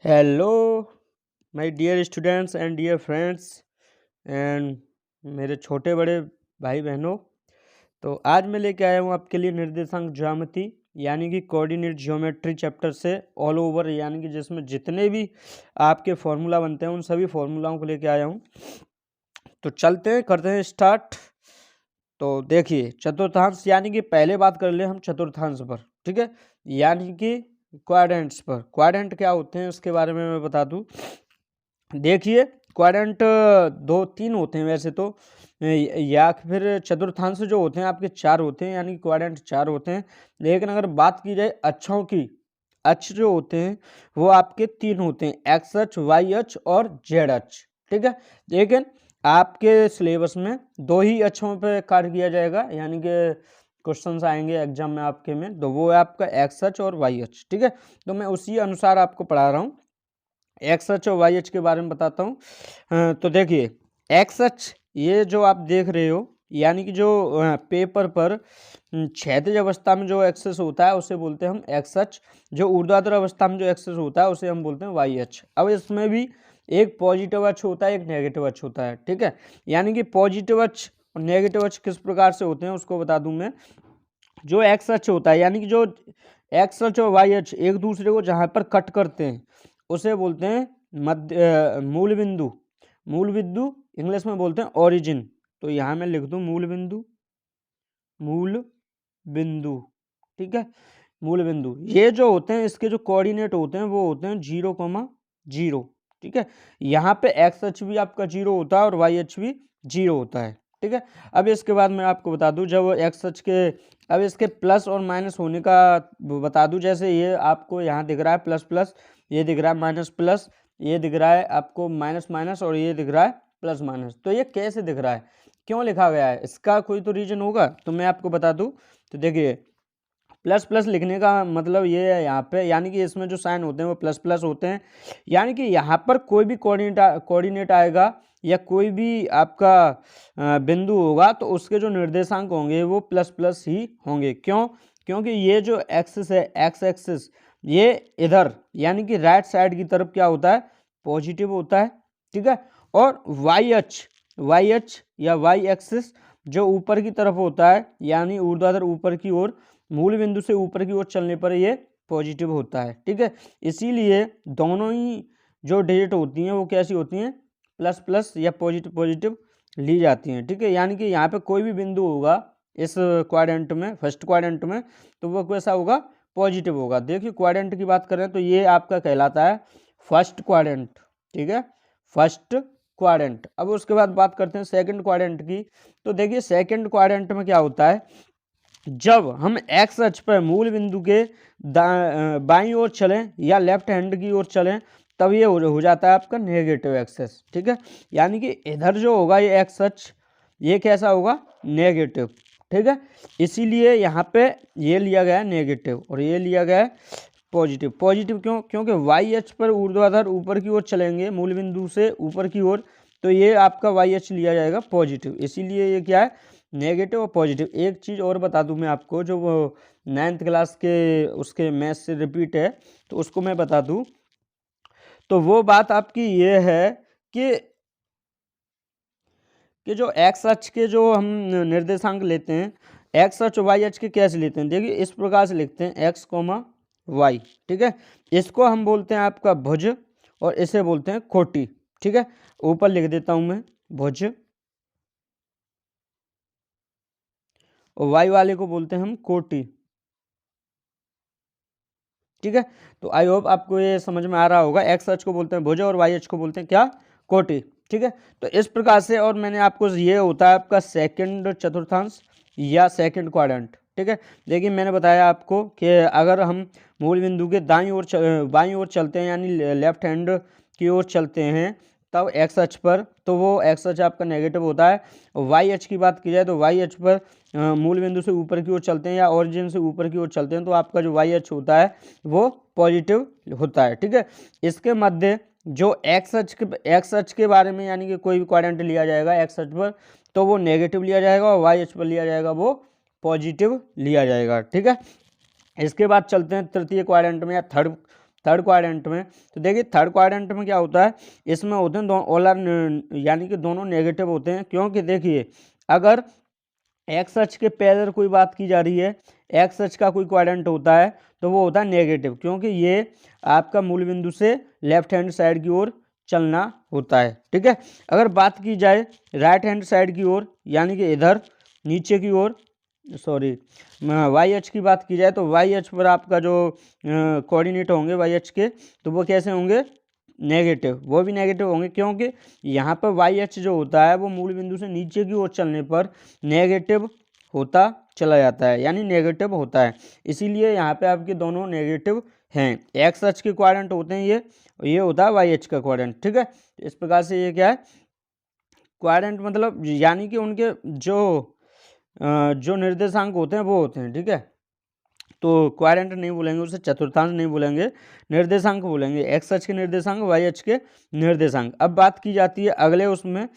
Hello my dear students and dear friends and मेरे छोटे बड़े भाई बहनों। तो आज मैं लेके आया हूँ आपके लिए निर्देशांक ज्यामिति यानी कि कोऑर्डिनेट ज्योमेट्री चैप्टर से ऑल ओवर, यानी कि जिसमें जितने भी आपके फॉर्मूला बनते हैं उन सभी फॉर्मूलाओं को लेके आया हूँ। तो चलते हैं, करते हैं स्टार्ट। तो देखिए, चतुर्थांश यानी कि पहले बात कर ले हम चतुर्थांश पर, ठीक है, यानी कि क्वाड्रेंट्स पर। क्वाड्रेंट क्या होते हैं उसके बारे में मैं बता दूं। देखिए, क्वाड्रेंट दो तीन होते हैं वैसे तो, या फिर चतुर्थांश जो होते हैं आपके चार होते हैं, यानी कि क्वाड्रेंट चार होते हैं। लेकिन अगर बात की जाए अक्षों की, अक्ष जो होते हैं वो आपके तीन होते हैं, एक्स अक्ष, वाई अक्ष और जेड अक्ष, ठीक है। लेकिन आपके सिलेबस में दो ही अक्षों पर कार्य किया जाएगा, यानी कि क्वेश्चंस आएंगे एग्जाम में आपके में, तो वो है आपका एक्स अक्ष और वाई अक्ष, ठीक है। तो मैं उसी अनुसार आपको पढ़ा रहा हूँ। एक्स अक्ष और वाई अक्ष के बारे में बताता हूँ। तो देखिए, एक्स अक्ष ये जो आप देख रहे हो, यानी कि जो पेपर पर क्षैतिज अवस्था में जो एक्सेस होता है उसे बोलते हैं हम एक्स अक्ष। जो ऊर्ध्वाधर अवस्था में जो एक्सेस होता है उसे हम बोलते हैं वाई अक्ष। अब इसमें भी एक पॉजिटिव अक्ष होता है, एक नेगेटिव अक्ष होता है, ठीक है। यानी कि पॉजिटिव अक्ष और नेगेटिव अक्ष किस प्रकार से होते हैं उसको बता दूं मैं। जो एक्स अक्ष होता है, यानी कि जो एक्स अक्ष और वाई अक्ष एक दूसरे को जहां पर कट करते हैं उसे बोलते हैं मध्य मूल बिंदु। मूल बिंदु इंग्लिश में बोलते हैं ओरिजिन। तो यहां मैं लिख दूं मूल बिंदु, मूल बिंदु, ठीक है। मूल बिंदु ये जो होते हैं इसके जो कोऑर्डिनेट होते हैं वो होते हैं 0,0, ठीक है। यहाँ पे एक्स अक्ष भी आपका 0 होता है और वाई अक्ष भी 0 होता है, ठीक है। अब इसके बाद मैं आपको बता दूं, जब एक्स अक्ष के, अब इसके प्लस और माइनस होने का बता दूं। जैसे ये आपको यहाँ दिख रहा है प्लस प्लस, ये दिख रहा है माइनस प्लस, ये दिख रहा है आपको माइनस माइनस, और ये दिख रहा है प्लस माइनस। तो ये कैसे दिख रहा है, क्यों लिखा गया है, इसका कोई तो रीजन होगा, तो मैं आपको बता दूं। तो देखिए, प्लस प्लस लिखने का मतलब ये है यहाँ पे, यानी कि इसमें जो साइन होते हैं वो प्लस प्लस होते हैं। यानी कि यहाँ पर कोई भी कोऑर्डिनेट आएगा या कोई भी आपका बिंदु होगा तो उसके जो निर्देशांक होंगे वो प्लस प्लस ही होंगे। क्यों? क्योंकि ये जो एक्सिस है, एक्स एक्सिस, ये इधर यानी कि राइट साइड की तरफ क्या होता है, पॉजिटिव होता है, ठीक है। और वाई अक्ष, वाई अक्ष या वाई एक्सिस जो ऊपर की तरफ होता है, यानी ऊर्ध्वाधर ऊपर की ओर, मूल बिंदु से ऊपर की ओर चलने पर ये पॉजिटिव होता है, ठीक है। इसीलिए दोनों ही जो डिजिट होती हैं वो कैसी होती हैं, प्लस प्लस या पॉजिटिव पॉजिटिव ली जाती हैं, ठीक है। यानी कि यहाँ पे कोई भी बिंदु होगा इस क्वाड्रेंट में, फर्स्ट क्वाड्रेंट में, तो वो कैसा होगा, पॉजिटिव होगा। देखिए, क्वाड्रेंट की बात करें तो ये आपका कहलाता है फर्स्ट क्वाड्रेंट, ठीक है, फर्स्ट क्वाड्रेंट। अब उसके बाद बात करते हैं सेकंड क्वाड्रेंट की। तो देखिए, सेकंड क्वाड्रेंट में क्या होता है, जब हम एक्स अक्ष पर मूल बिंदु के बाईं ओर चलें या लेफ्ट हैंड की ओर चलें तब ये हो जाता है आपका नेगेटिव एक्सेस, ठीक है। यानी कि इधर जो होगा ये एक्स अक्ष, ये कैसा होगा, नेगेटिव, ठीक है। इसीलिए यहाँ पे ये लिया गया है नेगेटिव और ये लिया गया है पॉजिटिव। पॉजिटिव क्यों? क्योंकि वाई अक्ष पर ऊर्ध्वाधर ऊपर की ओर चलेंगे मूल बिंदु से ऊपर की ओर, तो ये आपका वाई अक्ष लिया जाएगा पॉजिटिव। इसीलिए ये क्या है, नेगेटिव और पॉजिटिव। एक चीज़ और बता दूं मैं आपको, जो वो 9th क्लास के उसके मैथ से रिपीट है तो उसको मैं बता दूं। तो वो बात आपकी ये है कि जो एक्स अक्ष के जो हम निर्देशांक लेते हैं, एक्स अक्ष वाई अक्ष के कैसे लेते हैं, देखिए इस प्रकार से लिखते हैं एक्स कोमा वाई, ठीक है। इसको हम बोलते हैं आपका भुज और इसे बोलते हैं कोटि, ठीक है। ऊपर लिख देता हूं मैं भुज, और वाई वाले को बोलते हैं हम कोटि, ठीक है। तो आई होप आपको ये समझ में आ रहा होगा, एक्स अक्ष को बोलते हैं भुज और वाई अक्ष को बोलते हैं क्या, कोटि, ठीक है। तो इस प्रकार से, और मैंने आपको, ये होता है आपका सेकंड चतुर्थांश या सेकंड क्वाड्रेंट, ठीक है। देखिए, मैंने बताया आपको कि अगर हम मूल बिंदु के दाईं ओर बाईं ओर चलते हैं, यानी लेफ्ट हैंड की ओर चलते हैं, तब एक्स अक्ष पर तो वो एक्स अक्ष आपका नेगेटिव होता है। और वाई अक्ष की बात की जाए तो वाई अक्ष पर मूल बिंदु से ऊपर की ओर चलते हैं या ओरिजिन से ऊपर की ओर चलते हैं तो आपका जो वाई अक्ष होता है वो पॉजिटिव होता है, ठीक है। इसके मध्य जो एक्स अक्ष के बारे में, यानी कि कोई भी क्वाड्रेंट लिया जाएगा एक्स अक्ष पर तो वो नेगेटिव लिया जाएगा, और वाई अक्ष पर लिया जाएगा वो पॉजिटिव लिया जाएगा, ठीक है। इसके बाद चलते हैं तृतीय क्वाड्रेंट में या थर्ड थर्ड क्वाड्रेंट में। तो देखिए थर्ड क्वाड्रेंट में क्या होता है, इसमें होते हैं ऑल आर यानी कि दोनों नेगेटिव होते हैं, क्योंकि देखिए अगर एक्स अक्ष के पैरेलल कोई बात की जा रही है, एक्स अक्ष का कोई क्वाड्रेंट होता है तो वो होता है नेगेटिव, क्योंकि ये आपका मूल बिंदु से लेफ्ट हैंड साइड की ओर चलना होता है। ठीक है, अगर बात की जाए राइट हैंड साइड की ओर यानी कि इधर नीचे की ओर, सॉरी वाई अक्ष की बात की जाए, तो वाई अक्ष पर आपका जो कोऑर्डिनेट होंगे वाई अक्ष के, तो वो कैसे होंगे, नेगेटिव। वो भी नेगेटिव होंगे क्योंकि यहाँ पर वाई अक्ष जो होता है वो मूल बिंदु से नीचे की ओर चलने पर नेगेटिव होता चला जाता है, यानी नेगेटिव होता है, इसीलिए यहाँ पे आपके दोनों नेगेटिव हैं। एक्स अक्ष के क्वाड्रेंट होते हैं ये होता है वाई अक्ष का क्वाड्रेंट। ठीक है, इस प्रकार से ये क्या है, क्वाड्रेंट मतलब यानी कि उनके जो निर्देशांक होते हैं वो होते हैं। ठीक है, तो क्वाड्रेंट नहीं बोलेंगे उसे, चतुर्थांश नहीं बोलेंगे, निर्देशांक बोलेंगे, एक्स अक्ष के निर्देशांक, वाई अक्ष के निर्देशांक। अब बात की जाती है अगले उसमें,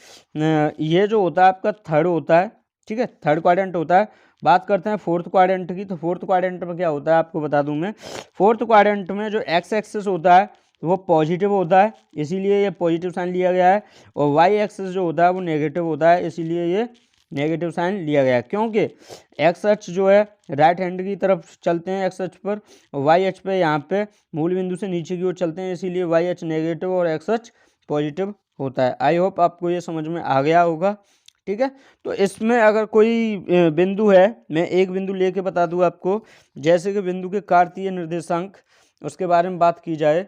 ये जो होता है आपका थर्ड होता है। ठीक है, थर्ड क्वाड्रेंट होता है। बात करते हैं फोर्थ क्वाड्रेंट की, तो फोर्थ क्वाड्रेंट में क्या होता है आपको बता दूं मैं। फोर्थ क्वाड्रेंट में जो एक्स एक्सिस होता है वो पॉजिटिव होता है, इसीलिए ये पॉजिटिव साइन लिया गया है, और वाई एक्सिस जो होता है वो नेगेटिव होता है, इसीलिए ये नेगेटिव साइन लिया गया है। क्योंकि एक्स अक्ष जो है राइट हैंड की तरफ चलते हैं एक्स अक्ष पर, वाई अक्ष पे यहाँ पे मूल बिंदु से नीचे की ओर चलते हैं, इसीलिए वाई अक्ष नेगेटिव और एक्स अक्ष पॉजिटिव होता है। आई होप आपको ये समझ में आ गया होगा। ठीक है, तो इसमें अगर कोई बिंदु है, मैं एक बिंदु लेके बता दूँ आपको, जैसे कि बिंदु के कार्तीय निर्देशांक, उसके बारे में बात की जाए।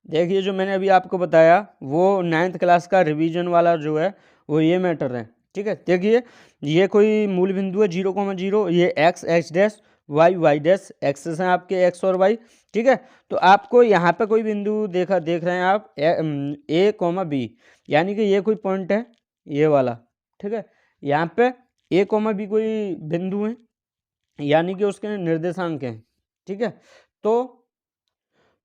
देखिए जो मैंने अभी आपको बताया वो 9th क्लास का रिवीजन वाला जो है वो ये मैटर है। ठीक है, देखिए ये कोई मूल बिंदु है 0,0, ये x x dash y y dash, axes हैं आपके एक्स और वाई। ठीक है, तो आपको यहाँ पे कोई बिंदु देख रहे हैं आप ए कॉमा बी, यानी कि ये कोई पॉइंट है ये वाला। ठीक है, यहाँ पे ए कॉमा बी कोई बिंदु है, यानी कि उसके निर्देशांक हैं। ठीक है, तो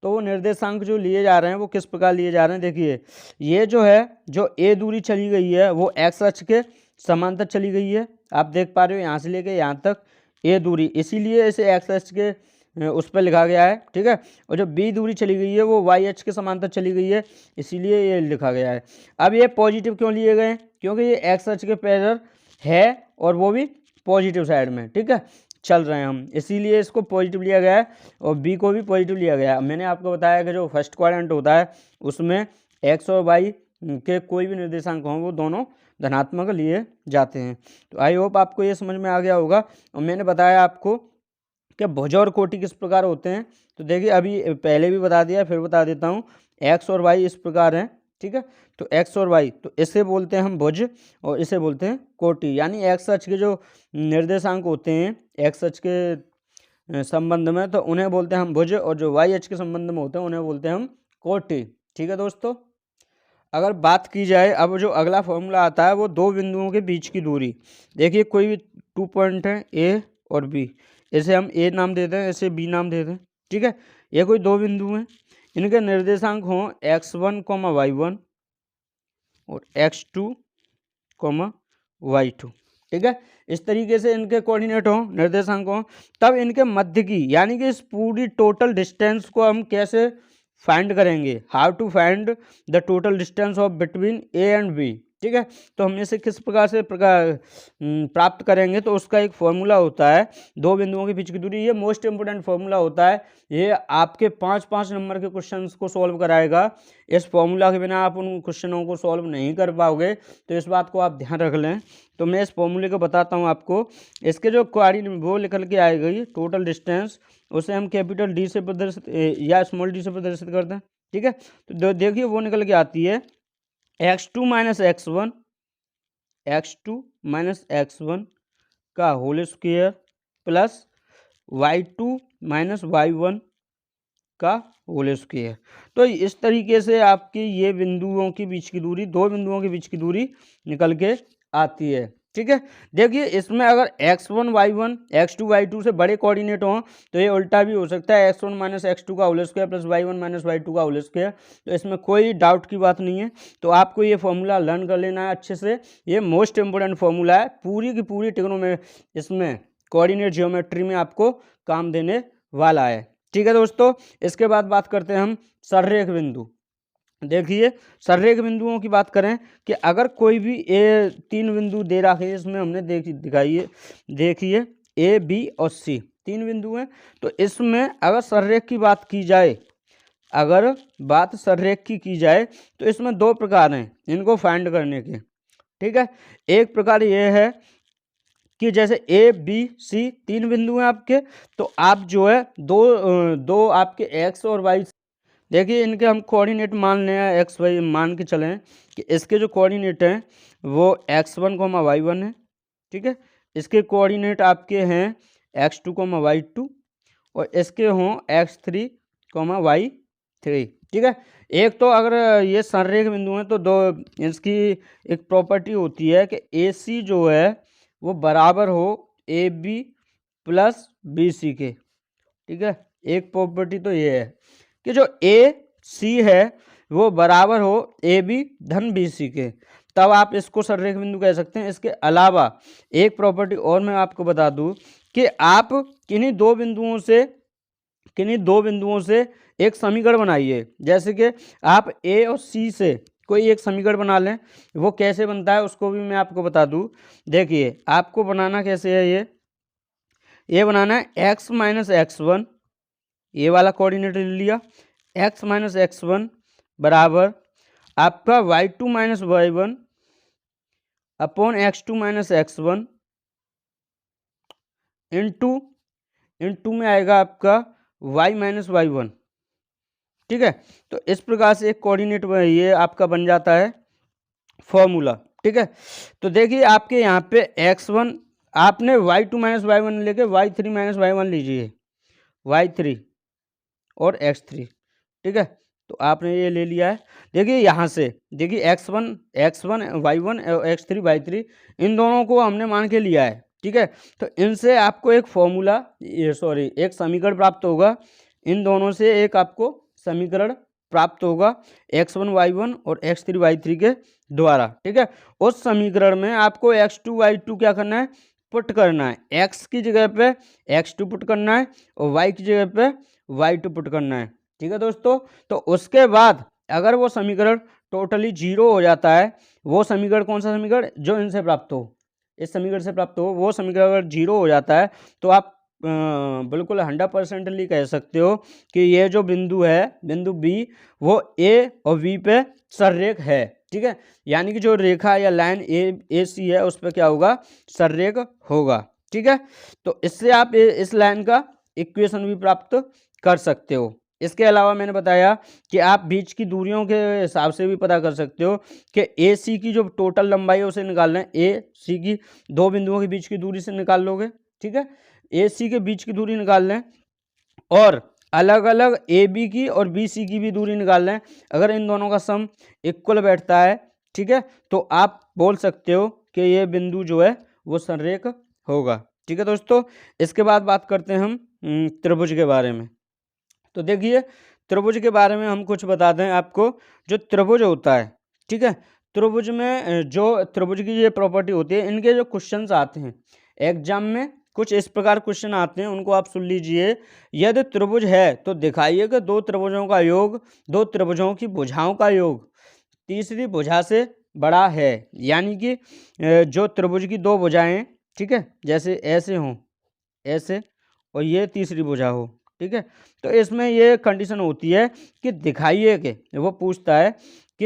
वो निर्देशांक जो लिए जा रहे हैं वो किस प्रकार लिए जा रहे हैं, देखिए ये जो है, जो ए दूरी चली गई है वो एक्स अक्ष के समांतर चली गई है, आप देख पा रहे हो यहाँ से लेके यहाँ तक ए दूरी, इसीलिए इसे एक्स अक्ष के उस पर लिखा गया है। ठीक है, और जो बी दूरी चली गई है वो वाई अक्ष के समांतर चली गई है, इसीलिए ये लिखा गया है। अब ये पॉजिटिव क्यों लिए गए, क्योंकि ये एक्स अक्ष के पैरेलल है और वो भी पॉजिटिव साइड में। ठीक है, चल रहे हैं हम, इसीलिए इसको पॉजिटिव लिया गया है और बी को भी पॉजिटिव लिया गया है। मैंने आपको बताया कि जो फर्स्ट क्वाड्रेंट होता है उसमें एक्स और वाई के कोई भी निर्देशांक हों वो दोनों धनात्मक लिए जाते हैं। तो आई होप आपको ये समझ में आ गया होगा। और मैंने बताया आपको कि भुज और कोटि किस प्रकार होते हैं, तो देखिए अभी पहले भी बता दिया फिर बता देता हूँ। एक्स और वाई इस प्रकार हैं। ठीक है, तो एक्स और वाई, तो इसे बोलते हैं हम भुज और इसे बोलते हैं कोटि, यानी एक्स अक्ष के जो निर्देशांक होते हैं एक्स अक्ष के संबंध में तो उन्हें बोलते हैं हम भुज, और जो वाई अक्ष के संबंध में होते हैं उन्हें बोलते हैं हम कोटि। ठीक है दोस्तों, अगर बात की जाए अब जो अगला फॉर्मूला आता है वो दो बिंदुओं के बीच की दूरी। देखिए कोई भी 2 पॉइंट है ए और बी, इसे हम ए नाम देते हैं, इसे बी नाम देते हैं। ठीक है, ये कोई दो बिंदु हैं, इनके निर्देशांक हों x1, y1 और x2, y2। ठीक है, इस तरीके से इनके कोऑर्डिनेट हों, निर्देशांक हों, तब इनके मध्य की यानी कि इस पूरी टोटल डिस्टेंस को हम कैसे फाइंड करेंगे, how to find the total distance of between A and B. ठीक है, तो हम इसे किस प्रकार से प्राप्त करेंगे, तो उसका एक फॉर्मूला होता है दो बिंदुओं के बीच की दूरी। ये मोस्ट इंपोर्टेंट फॉर्मूला होता है, ये आपके 5-5 नंबर के क्वेश्चंस को सॉल्व कराएगा। इस फॉर्मूला के बिना आप उन क्वेश्चनों को सॉल्व नहीं कर पाओगे, तो इस बात को आप ध्यान रख लें। तो मैं इस फॉर्मूले को बताता हूँ आपको। इसके जो कोऑर्डिनेट वो निकल के आएगी टोटल डिस्टेंस, उसे हम कैपिटल डी से प्रदर्शित या स्मॉल डी से प्रदर्शित करते हैं। ठीक है, तो देखिए वो निकल के आती है x2 माइनस x1 का whole square plus y2 minus y1 का होल स्क्वायर। तो इस तरीके से आपकी ये बिंदुओं के बीच की दूरी, दो बिंदुओं के बीच की दूरी निकल के आती है। ठीक है, देखिए इसमें अगर x1 y1 x2 y2 से बड़े कोऑर्डिनेट हों तो ये उल्टा भी हो सकता है, x1 माइनस x2 का whole square plus y1 minus y2 का होल स्क्वायर। तो इसमें कोई डाउट की बात नहीं है, तो आपको ये फॉर्मूला लर्न कर लेना है अच्छे से। ये मोस्ट इंपोर्टेंट फॉर्मूला है, पूरी की पूरी इसमें कोऑर्डिनेट ज्योमेट्री में आपको काम देने वाला है। ठीक है दोस्तों, इसके बाद बात करते हैं हम सररेख बिंदु। देखिए सररेख बिंदुओं की बात करें कि अगर कोई भी तीन बिंदु दे रखे है, इसमें हमने देखिए ए बी और सी तीन बिंदु हैं। तो इसमें अगर सररेख की बात की जाए, अगर बात सररेख की जाए तो इसमें दो प्रकार हैं इनको फाइंड करने के। ठीक है, एक प्रकार ये है कि जैसे ए बी सी तीन बिंदु हैं आपके, तो आप जो है दो आपके एक्स और वाई, देखिए इनके हम कोऑर्डिनेट मान लें, एक्स वाई मान के चलें कि इसके जो कोऑर्डिनेट हैं वो x1 कोमा y1 है। ठीक है, इसके कोऑर्डिनेट आपके हैं x2 कोमा y2 और इसके हों x3 कोमा y3। ठीक है, एक तो अगर ये संरेख बिंदु हैं तो दो इसकी एक प्रॉपर्टी होती है कि AC जो है वो बराबर हो AB प्लस BC के। ठीक है, एक प्रॉपर्टी तो ये है कि जो AC है वो बराबर हो AB धन BC के, तब आप इसको सररेख बिंदु कह सकते हैं। इसके अलावा एक प्रॉपर्टी और मैं आपको बता दूं कि आप किन्हीं दो बिंदुओं से एक समीकरण बनाइए। जैसे कि आप A और C से कोई एक समीकरण बना लें, वो कैसे बनता है उसको भी मैं आपको बता दूं। देखिए आपको बनाना कैसे है, ये बनाना है x माइनस x1, ये वाला कोऑर्डिनेट ले लिया, x माइनस x1 बराबर आपका y2 minus y1 upon x2 minus x1 into में आएगा आपका y माइनस y1। ठीक है, तो इस प्रकार से एक कोऑर्डिनेट ये आपका बन जाता है फॉर्मूला। ठीक है, तो देखिए आपके यहाँ पे x1 आपने y2 माइनस y1 लेके y3 माइनस y1 लीजिए, y3 और x3। ठीक है, तो आपने ये ले लिया है। देखिए यहाँ से देखिए x1 y1 और x3 y3 इन दोनों को हमने मान के लिया है। ठीक है, तो इनसे आपको एक फॉर्मूला एक समीकरण प्राप्त होगा। इन दोनों से एक आपको समीकरण प्राप्त होगा x1 y1 और x3 y3 के द्वारा। ठीक है, उस समीकरण में आपको x2 y2 क्या करना है, पुट करना है। x की जगह पे x2 पुट करना है और y की जगह पे y2 पुट करना है। ठीक है दोस्तों, तो उसके बाद अगर वो समीकरण टोटली जीरो हो जाता है, वो समीकरण कौन सा समीकरण जो इनसे प्राप्त हो, इस समीकरण से प्राप्त हो, वो समीकरण अगर जीरो हो जाता है तो आप बिल्कुल 100% कह सकते हो कि ये जो बिंदु है, बिंदु बी, वो ए और बी पे सररेख है। ठीक है, यानी कि जो रेखा या लाइन ए सी है उस पर क्या होगा, सररेख होगा। ठीक है, तो इससे आप इस लाइन का इक्वेशन भी प्राप्त कर सकते हो। इसके अलावा मैंने बताया कि आप बीच की दूरियों के हिसाब से भी पता कर सकते हो कि ए सी की जो टोटल लंबाई है उसे निकालना है, ए सी की दो बिंदुओं के बीच की दूरी से निकाल लोगे। ठीक है, ए सी के बीच की दूरी निकाल लें और अलग अलग ए बी की और बी सी की भी दूरी निकाल लें। अगर इन दोनों का सम इक्वल बैठता है, ठीक है, तो आप बोल सकते हो कि ये बिंदु जो है वो संरेख होगा। ठीक है दोस्तों, इसके बाद बात करते हैं हम त्रिभुज के बारे में। तो देखिए त्रिभुज के बारे में हम कुछ बताते हैं आपको। जो त्रिभुज होता है, ठीक है, त्रिभुज में जो त्रिभुज की ये प्रॉपर्टी होती है, इनके जो क्वेश्चंस आते हैं एग्जाम में, कुछ इस प्रकार क्वेश्चन आते हैं, उनको आप सुन लीजिए। यदि त्रिभुज है तो दिखाइए कि दो त्रिभुजों का योग, दो त्रिभुजों की भुजाओं का योग तीसरी भुजा से बड़ा है। यानी कि जो त्रिभुज की दो भुजाएं, ठीक है, जैसे ऐसे हों, ऐसे, और ये तीसरी भुजा हो। ठीक है, तो इसमें ये कंडीशन होती है कि दिखाइए कि वो पूछता है कि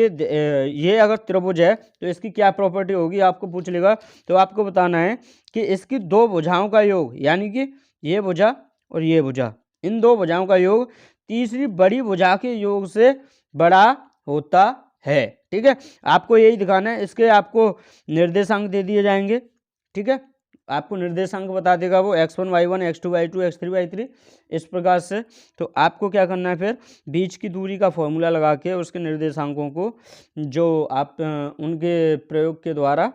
ये अगर त्रिभुज है तो इसकी क्या प्रॉपर्टी होगी, आपको पूछ लेगा। तो आपको बताना है कि इसकी दो भुजाओं का योग, यानी कि ये भुजा और ये भुजा, इन दो भुजाओं का योग तीसरी बड़ी भुजा के योग से बड़ा होता है। ठीक है, आपको यही दिखाना है। इसके आपको निर्देशांक दे दिए जाएंगे। ठीक है, आपको निर्देशांक बता देगा वो x1 y1 x2 y2 x3 y3 इस प्रकार से। तो आपको क्या करना है, फिर बीच की दूरी का फॉर्मूला लगा के उसके निर्देशांकों को जो आप उनके प्रयोग के द्वारा,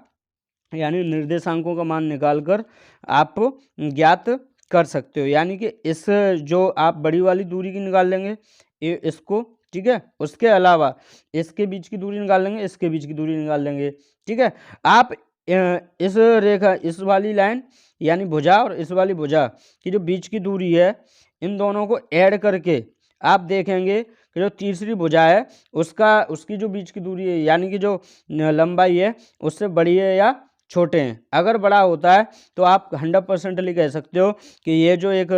यानी निर्देशांकों का मान निकाल कर आप ज्ञात कर सकते हो। यानी कि इस जो आप बड़ी वाली दूरी की निकाल लेंगे इसको, ठीक है, उसके अलावा इसके बीच की दूरी निकाल लेंगे, इसके बीच की दूरी निकाल लेंगे। ठीक है, आप इस रेखा, इस वाली लाइन यानी भुजा और इस वाली भुजा की जो बीच की दूरी है, इन दोनों को ऐड करके आप देखेंगे कि जो तीसरी भुजा है उसकी जो बीच की दूरी है यानी कि जो लंबाई है उससे बड़ी है या छोटे हैं। अगर बड़ा होता है तो आप 100% कह सकते हो कि ये जो एक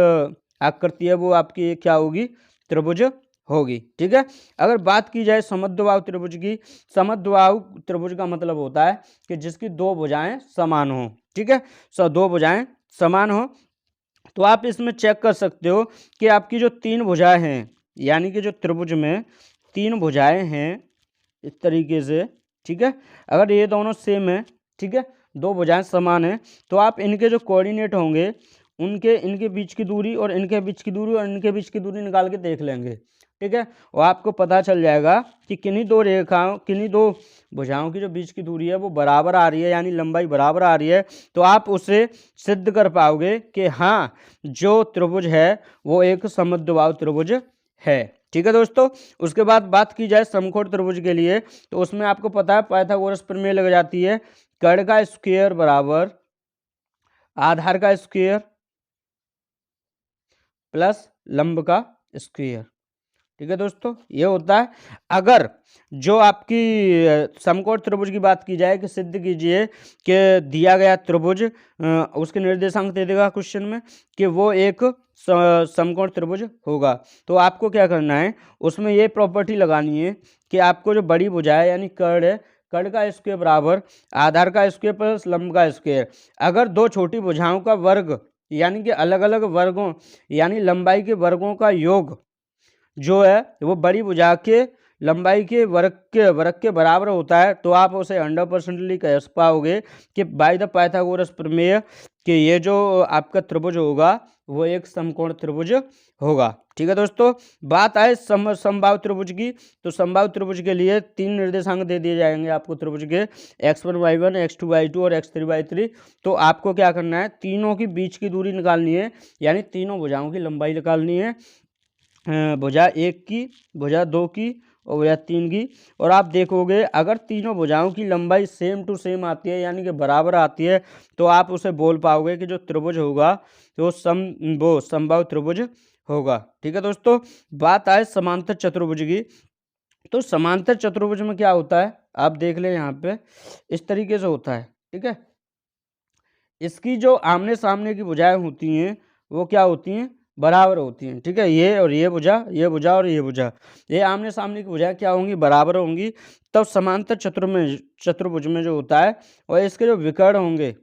आकृति है वो आपकी क्या होगी, त्रिभुज होगी। ठीक है। अगर बात की जाए समद्विबाहु त्रिभुज की, समद्विबाहु त्रिभुज का मतलब होता है कि जिसकी दो भुजाएं समान हो। ठीक है, दो भुजाएं समान हो। तो आप इसमें चेक कर सकते हो कि आपकी जो तीन भुजाएं हैं यानी कि जो त्रिभुज में तीन भुजाएं हैं इस तरीके से, ठीक है, अगर ये दोनों सेम है, ठीक है, दो भुजाएं समान है, तो आप इनके जो कोऑर्डिनेट होंगे इनके बीच की दूरी और इनके बीच की दूरी और इनके बीच की दूरी निकाल के देख लेंगे। ठीक है, और आपको पता चल जाएगा कि किन्हीं दो भुजाओं की जो बीच की दूरी है वो बराबर आ रही है यानी लंबाई बराबर आ रही है, तो आप उसे सिद्ध कर पाओगे कि हाँ जो त्रिभुज है वो एक समद्विबाहु त्रिभुज है। ठीक है दोस्तों, उसके बाद बात की जाए समकोण त्रिभुज के लिए, तो उसमें आपको पता है पाइथागोरस प्रमेय लग जाती है, कर्ण का स्क्वायर बराबर आधार का स्क्वायर प्लस लंब का स्क्वायर। ठीक है दोस्तों, ये होता है। अगर जो आपकी समकोण त्रिभुज की बात की जाए कि सिद्ध कीजिए कि दिया गया त्रिभुज उसके निर्देशांक दे देगा क्वेश्चन में कि वो एक समकोण त्रिभुज होगा, तो आपको क्या करना है, उसमें ये प्रॉपर्टी लगानी है कि आपको जो बड़ी भुजा है यानी कर्ण है, कर्ण का स्क्वायर बराबर आधार का स्क्वायर प्लस लंब का स्क्वायर। अगर दो छोटी भुजाओं का वर्ग यानी कि अलग अलग वर्गों यानी लंबाई के वर्गों का योग जो है वो बड़ी भुजा के लंबाई के वर्ग के बराबर होता है, तो आप उसे 100% कह पाओगे कि बाय द पाइथागोरस प्रमेय कि ये जो आपका त्रिभुज होगा वो एक समकोण त्रिभुज होगा। ठीक है दोस्तों, बात आए समबाहु त्रिभुज की, तो समबाहु त्रिभुज के लिए तीन निर्देशांक दे दिए जाएंगे आपको त्रिभुज के, x1 y1 x2 y2 और x3 y3। तो आपको क्या करना है, तीनों की बीच की दूरी निकालनी है यानी तीनों भुजाओं की लंबाई निकालनी है, भुजा एक की, भुजा दो की और भुजा तीन की। और आप देखोगे अगर तीनों भुजाओं की लंबाई सेम टू सेम आती है यानी कि बराबर आती है, तो आप उसे बोल पाओगे कि जो त्रिभुज होगा तो वो समबाहु त्रिभुज होगा। ठीक है दोस्तों, बात आए समांतर चतुर्भुज की, तो समांतर चतुर्भुज में क्या होता है आप देख लें, यहाँ पे इस तरीके से होता है। ठीक है, इसकी जो आमने सामने की भुजाएं होती हैं वो क्या होती हैं, बराबर होती हैं। ठीक है, ये और ये भुजा और ये भुजा, ये आमने सामने की भुजाएं क्या होंगी, बराबर होंगी। तब समांतर चतुर्भुज में जो होता है और इसके जो विकर्ण होंगे,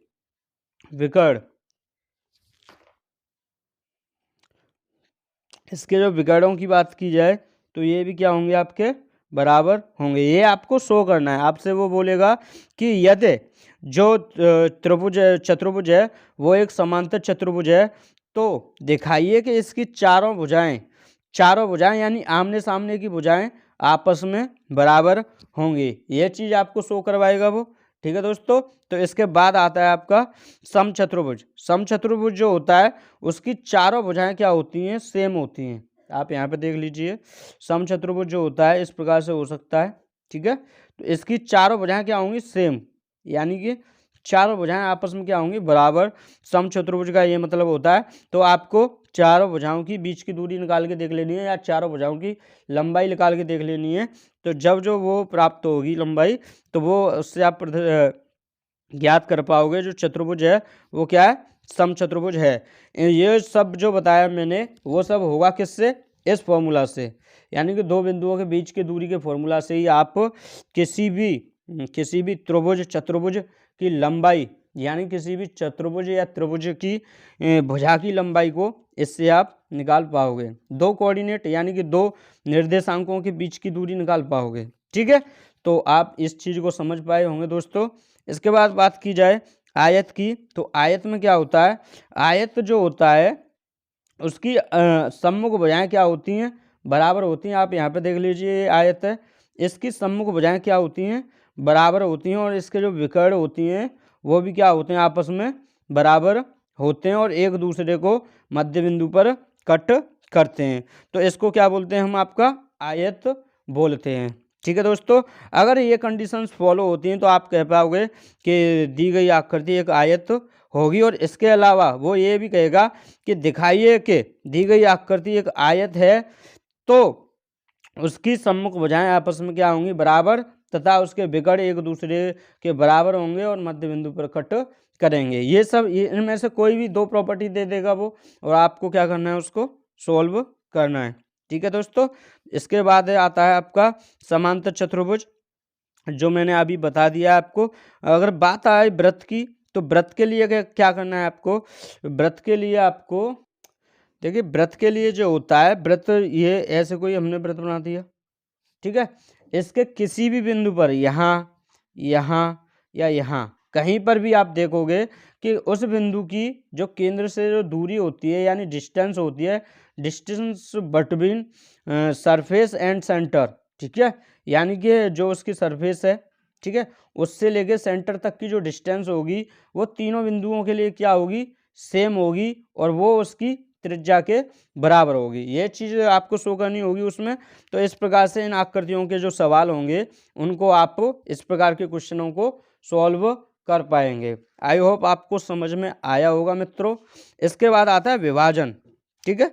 इसके जो विकर्णों की बात की जाए तो ये भी क्या होंगे, आपके बराबर होंगे। ये आपको शो करना है, आपसे वो बोलेगा कि यदि जो चतुर्भुज है वो एक समांतर चतुर्भुज है, तो दिखाइए कि इसकी चारों भुजाएं यानी आमने सामने की भुजाएं आपस में बराबर होंगी। ये चीज आपको शो करवाएगा वो। ठीक है दोस्तों, तो इसके बाद आता है आपका समचतुर्भुज। समचतुर्भुज जो होता है उसकी चारों भुजाएं क्या होती हैं, सेम होती हैं। आप यहाँ पे देख लीजिए, समचतुर्भुज जो होता है इस प्रकार से हो सकता है। ठीक है, तो इसकी चारों भुजाएं क्या होंगी, सेम, यानी कि चारों भुजाएं आपस में क्या होंगी, बराबर। समचतुर्भुज का ये मतलब होता है। तो आपको चारों भुजाओं की बीच की दूरी निकाल के देख लेनी है या चारों भुजाओं की लंबाई निकाल के देख लेनी है। तो जब जो वो प्राप्त होगी लंबाई, तो वो उससे आप ज्ञात कर पाओगे जो चतुर्भुज है वो क्या है, समचतुर्भुज है। ये सब जो बताया मैंने वो सब होगा किससे, इस फॉर्मूला से, यानी कि दो बिंदुओं के बीच की दूरी के फॉर्मूला से ही आप किसी भी त्रिभुज चतुर्भुज की लंबाई यानी किसी भी चतुर्भुज या त्रिभुज की भुजा की लंबाई को इससे आप निकाल पाओगे। दो कोऑर्डिनेट यानी कि दो निर्देशांकों के बीच की दूरी निकाल पाओगे। ठीक है, तो आप इस चीज को समझ पाए होंगे दोस्तों। इसके बाद बात की जाए आयत की, तो आयत में क्या होता है, आयत जो होता है उसकी सम्मुख भुजाएं क्या होती हैं, बराबर होती हैं। आप यहाँ पे देख लीजिए, आयत है, इसकी सम्मुख भुजाएं क्या होती हैं, बराबर होती हैं। और इसके जो विकर्ण होती हैं वो भी क्या होते हैं, आपस में बराबर होते हैं और एक दूसरे को मध्य बिंदु पर कट करते हैं। तो इसको क्या बोलते हैं, हम आपका आयत बोलते हैं। ठीक है दोस्तों, अगर ये कंडीशंस फॉलो होती हैं तो आप कह पाओगे कि दी गई आकृति एक आयत होगी। और इसके अलावा वो ये भी कहेगा कि दिखाइए कि दी गई आकृति एक आयत है तो उसकी सम्मुख भुजाएं आपस में क्या होंगी, बराबर, तथा उसके विकर्ण एक दूसरे के बराबर होंगे और मध्य बिंदु पर कट करेंगे। ये सब इनमें से कोई भी दो प्रॉपर्टी दे देगा वो, और आपको क्या करना है, उसको सोल्व करना है। ठीक है दोस्तों, इसके बाद आता है आपका समांतर चतुर्भुज, जो मैंने अभी बता दिया आपको। अगर बात आए व्रत की, तो व्रत के लिए क्या करना है आपको, व्रत के लिए आपको देखिए, व्रत के लिए जो होता है व्रत, ये ऐसे कोई हमने व्रत बना दिया, ठीक है, इसके किसी भी बिंदु पर, यहाँ, यहाँ या यहाँ, कहीं पर भी आप देखोगे कि उस बिंदु की जो केंद्र से जो दूरी होती है, यानी डिस्टेंस होती है, distance between surface and centre, ठीक है, यानी कि जो उसकी सरफेस है, ठीक है, उससे लेके सेंटर तक की जो डिस्टेंस होगी वो तीनों बिंदुओं के लिए क्या होगी, सेम होगी, और वो उसकी त्रिज्या के बराबर होगी। ये चीज़ आपको शो करनी होगी उसमें। तो इस प्रकार से इन आकृतियों के जो सवाल होंगे उनको आप इस प्रकार के क्वेश्चनों को सॉल्व कर पाएंगे। आई होप आपको समझ में आया होगा मित्रों। इसके बाद आता है विभाजन, ठीक है,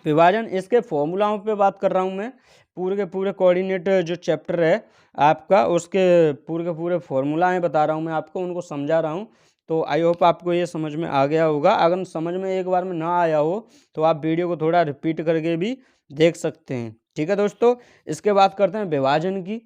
विभाजन, इसके फॉर्मूलाओं पे बात कर रहा हूँ मैं, पूरे के पूरे कोऑर्डिनेट जो चैप्टर है आपका, उसके पूरे के पूरे फॉर्मूलाएँ बता रहा हूँ मैं आपको, उनको समझा रहा हूँ। तो आई होप आपको ये समझ में आ गया होगा। अगर समझ में एक बार में ना आया हो तो आप वीडियो को थोड़ा रिपीट करके भी देख सकते हैं। ठीक है दोस्तों, इसके बाद करते हैं विभाजन की।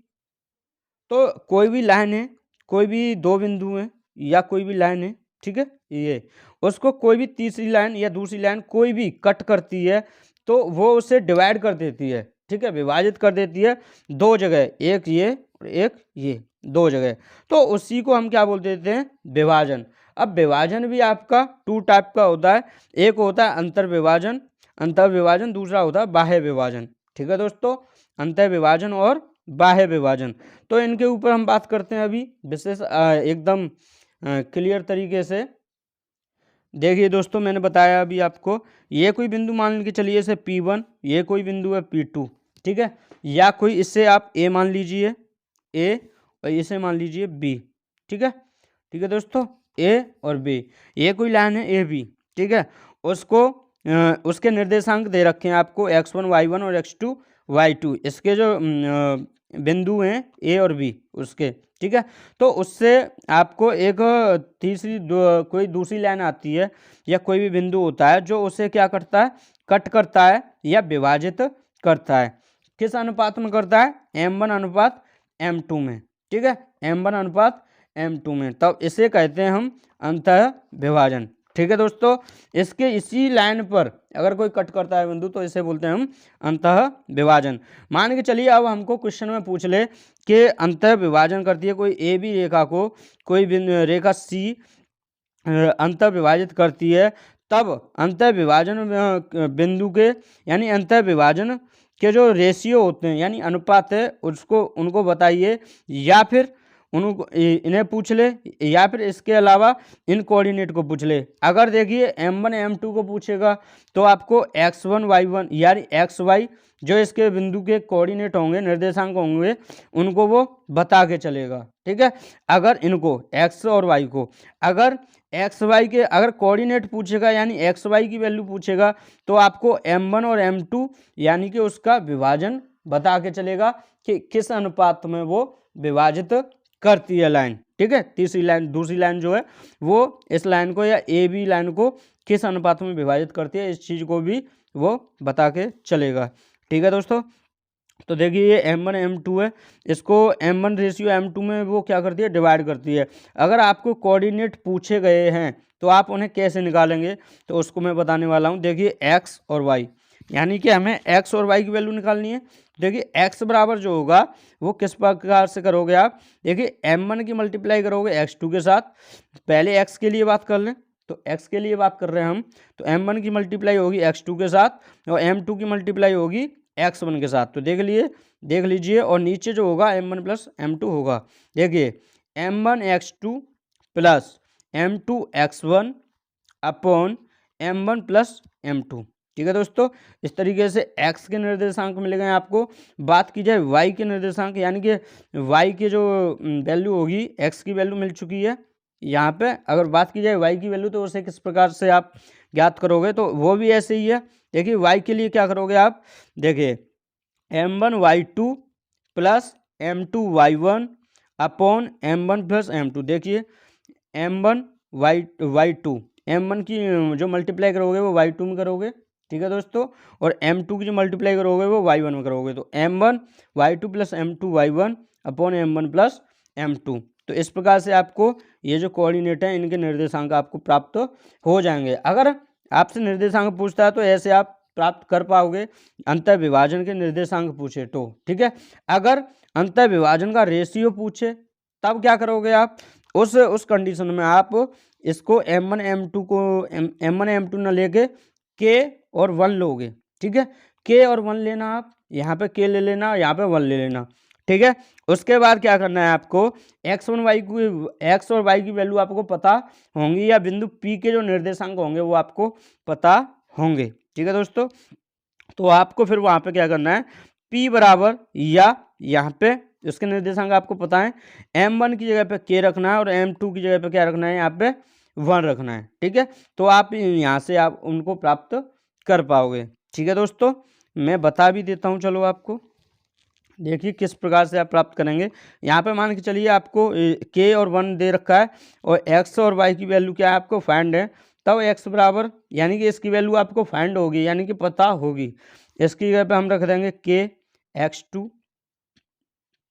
तो कोई भी लाइन है, कोई भी दो बिंदु हैं या कोई भी लाइन है, ठीक है, ये उसको कोई भी तीसरी लाइन या दूसरी लाइन कोई भी कट करती है तो वो उसे डिवाइड कर देती है, ठीक है, विभाजित कर देती है दो जगह, एक ये और एक ये, दो जगह। तो उसी को हम क्या बोल देते हैं, विभाजन। अब विभाजन भी आपका टू टाइप का होता है, एक होता है अंतर विभाजन, अंतर विभाजन, दूसरा होता है बाह्य विभाजन। ठीक है दोस्तों, अंतर विभाजन और बाह्य विभाजन, तो इनके ऊपर हम बात करते हैं अभी विशेष एकदम क्लियर तरीके से। देखिए दोस्तों, मैंने बताया अभी आपको, ये कोई बिंदु मान के चलिए इसे P1, ये कोई बिंदु है P2, ठीक है, या कोई इससे आप A मान लीजिए, A, और इसे मान लीजिए B, ठीक है, ठीक है दोस्तों, A और B, ये कोई लाइन है AB, ठीक है, उसको उसके निर्देशांक दे रखे हैं आपको x1 y1 और x2 y2, इसके जो बिंदु हैं A और B उसके, ठीक है। तो उससे आपको एक तीसरी कोई दूसरी लाइन आती है या कोई भी बिंदु होता है जो उसे क्या करता है, कट करता है या विभाजित करता है। किस अनुपात में करता है, m1 अनुपात m2 में, ठीक है, m1 अनुपात m2 में, तब इसे कहते हैं हम अंतः विभाजन। ठीक है दोस्तों, इसके इसी लाइन पर अगर कोई कट करता है बिंदु तो इसे बोलते हैं हम अंतः विभाजन। मान के चलिए अब हमको क्वेश्चन में पूछ ले कि अंतः विभाजन करती है कोई ए बी रेखा को, कोई रेखा सी अंतः विभाजित करती है, तब अंतः विभाजन बिंदु के, यानी अंतः विभाजन के जो रेशियो होते हैं यानी अनुपात है उसको, उनको बताइए, या फिर उनको इन्हें पूछ ले, या फिर इसके अलावा इन कोऑर्डिनेट को पूछ ले। अगर देखिए m1 m2 को पूछेगा तो आपको x1 y1 यानी xy जो इसके बिंदु के कोऑर्डिनेट होंगे, निर्देशांक होंगे, उनको वो बता के चलेगा, ठीक है। अगर इनको x और y को, अगर एक्स वाई के अगर कोऑर्डिनेट पूछेगा यानी एक्स वाई की वैल्यू पूछेगा तो आपको m1 और m2 यानी कि उसका विभाजन बता के चलेगा कि किस अनुपात में वो विभाजित करती है लाइन, ठीक है। तीसरी लाइन, दूसरी लाइन जो है वो इस लाइन को या ए बी लाइन को किस अनुपात में विभाजित करती है, इस चीज़ को भी वो बता के चलेगा। ठीक है दोस्तों, तो देखिए ये m1 m2 है, इसको m1 रेशियो m2 में वो क्या करती है, डिवाइड करती है। अगर आपको कोऑर्डिनेट पूछे गए हैं तो आप उन्हें कैसे निकालेंगे, तो उसको मैं बताने वाला हूँ। देखिए x और y, यानी कि हमें x और y की वैल्यू निकालनी है। देखिए x बराबर जो होगा वो किस प्रकार से करोगे आप, देखिए m1 की मल्टीप्लाई करोगे x2 के साथ। पहले x के लिए बात कर लें, तो x के लिए बात कर रहे हैं हम, तो m1 की मल्टीप्लाई होगी x2 के साथ और m2 की मल्टीप्लाई होगी x1 के साथ। तो देख लीजिए, और नीचे जो होगा m1 प्लस m2 होगा। देखिए m1 x2 plus m2 x1 upon m1 plus m2, ठीक है दोस्तों, इस तरीके से x के निर्देशांक मिल गए आपको। बात की जाए y के निर्देशांक, यानी कि y की जो वैल्यू होगी, x की वैल्यू मिल चुकी है यहाँ पे। अगर बात की जाए y की वैल्यू तो उसे किस प्रकार से आप ज्ञात करोगे, तो वो भी ऐसे ही है। देखिए y के लिए क्या करोगे आप, देखिए m1y2 plus m2y1 upon m1 plus m2। देखिए m1y2 m1 की जो मल्टीप्लाई करोगे वो y2 में करोगे, ठीक है दोस्तों, और m2 की जो मल्टीप्लाई करोगे वो y1 में करोगे। तो m1y2 plus m2y1 upon m1 plus m2। तो इस प्रकार से आपको ये जो कोऑर्डिनेट है इनके निर्देशांक आपको प्राप्त हो जाएंगे। अगर आपसे निर्देशांक पूछता है तो ऐसे आप प्राप्त कर पाओगे। अंतर विभाजन के निर्देशांक पूछे तो, ठीक है। अगर अंतर विभाजन का रेशियो पूछे तब क्या करोगे आप, उस कंडीशन में आप इसको m1 m2 को m1 m2 न लेके k और 1 लोगे, ठीक है। k और 1 लेना, आप यहाँ पे k ले लेना, यहाँ पे 1 ले लेना, ठीक है। उसके बाद क्या करना है आपको, x और y की वैल्यू आपको पता होंगी, या बिंदु P के जो निर्देशांक होंगे वो आपको पता होंगे, ठीक है दोस्तों। तो आपको फिर वहाँ पे क्या करना है, P बराबर, या यहाँ पे इसके निर्देशांक आपको पता है, m1 की जगह पे k रखना है और m2 की जगह पे क्या रखना है, यहाँ पे 1 रखना है, ठीक है। तो आप यहाँ से आप उनको प्राप्त कर पाओगे, ठीक है दोस्तों। मैं बता भी देता हूँ, चलो आपको देखिए किस प्रकार से आप प्राप्त करेंगे। यहाँ पे मान के चलिए आपको k और 1 दे रखा है और x और y की वैल्यू क्या है आपको फाइंड है, तब x बराबर, यानी कि इसकी वैल्यू आपको फाइंड होगी, यानी कि पता होगी। इसकी जगह पे हम रख देंगे k x2,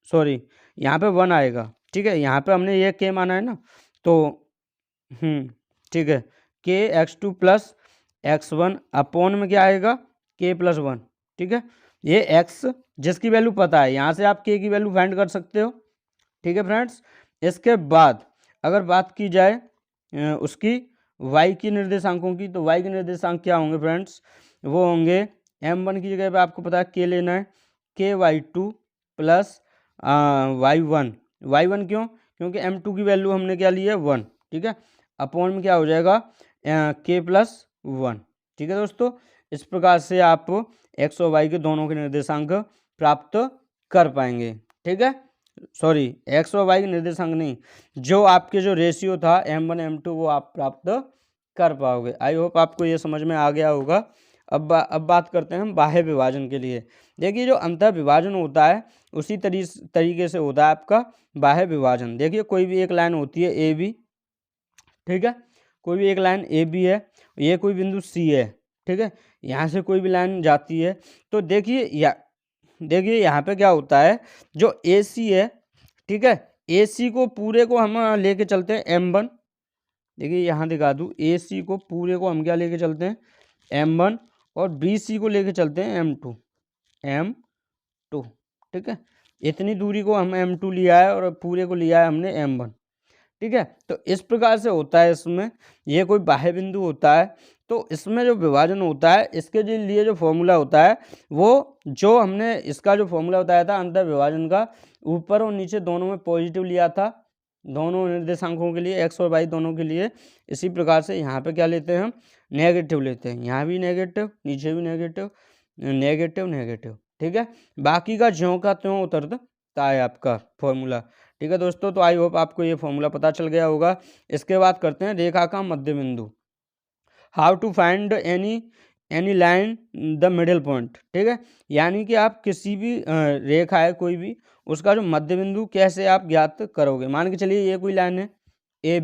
सॉरी यहाँ पे 1 आएगा, ठीक है। यहाँ पे हमने ये k माना है ना, तो ठीक है, k x2 plus x1 upon में क्या आएगा, k प्लस 1, ठीक है। ये x जिसकी वैल्यू पता है, यहाँ से आप k की वैल्यू फाइंड कर सकते हो, ठीक है फ्रेंड्स। इसके बाद अगर बात की जाए उसकी y की निर्देशांकों की, तो y के निर्देशांक क्या होंगे फ्रेंड्स, वो होंगे m1 की जगह पे आपको पता है k लेना है, k y2 प्लस y1 क्यों, क्योंकि m2 की वैल्यू हमने क्या ली है 1, ठीक है, अपॉन में क्या हो जाएगा k प्लस 1, ठीक है दोस्तों। इस प्रकार से आप x और y के दोनों के निर्देशांक प्राप्त कर पाएंगे, ठीक है। सॉरी, x और y के निर्देशांक नहीं, जो आपके जो रेशियो था m1 m2 वो आप प्राप्त कर पाओगे। आई होप आपको ये समझ में आ गया होगा। अब बात करते हैं हम बाह्य विभाजन के लिए। देखिए जो अंतर विभाजन होता है उसी तरीके से होता है आपका बाह्य विभाजन। देखिए कोई भी एक लाइन होती है ए बी, ठीक है, कोई भी एक लाइन ए बी है, ये कोई बिंदु सी है, ठीक है, यहाँ से कोई भी लाइन जाती है। तो देखिए यहाँ पे क्या होता है, जो ए सी है, ठीक है, ए सी को पूरे को हम लेके चलते हैं m1। देखिए यहाँ दिखा दूँ, ए सी को पूरे को हम क्या लेके चलते हैं m1, और बी सी को लेके चलते हैं m2, ठीक है। इतनी दूरी को हम m2 लिया है और पूरे को लिया है हमने m1, ठीक है। तो इस प्रकार से होता है इसमें, ये कोई बाह्य बिंदु होता है। तो इसमें जो विभाजन होता है इसके लिए जो फॉर्मूला होता है, वो जो हमने इसका जो फॉर्मूला बताया था अंतर विभाजन का, ऊपर और नीचे दोनों में पॉजिटिव लिया था, दोनों निर्देशांकों के लिए, x और y दोनों के लिए। इसी प्रकार से यहाँ पे क्या लेते हैं हम, नेगेटिव लेते हैं, यहाँ भी नेगेटिव, नीचे भी नेगेटिव, नेगेटिव नेगेटिव, ठीक है। बाकी का ज्यों का त्यों उतरता है आपका फॉर्मूला, ठीक है दोस्तों। तो आई होप आपको ये फॉर्मूला पता चल गया होगा। इसके बाद करते हैं रेखा का मध्य बिंदु, how to find any line the middle point, ठीक है। यानी कि आप किसी भी रेखा है कोई भी, उसका जो मध्य बिंदु कैसे आप ज्ञात करोगे। मान के चलिए ये कोई लाइन है ए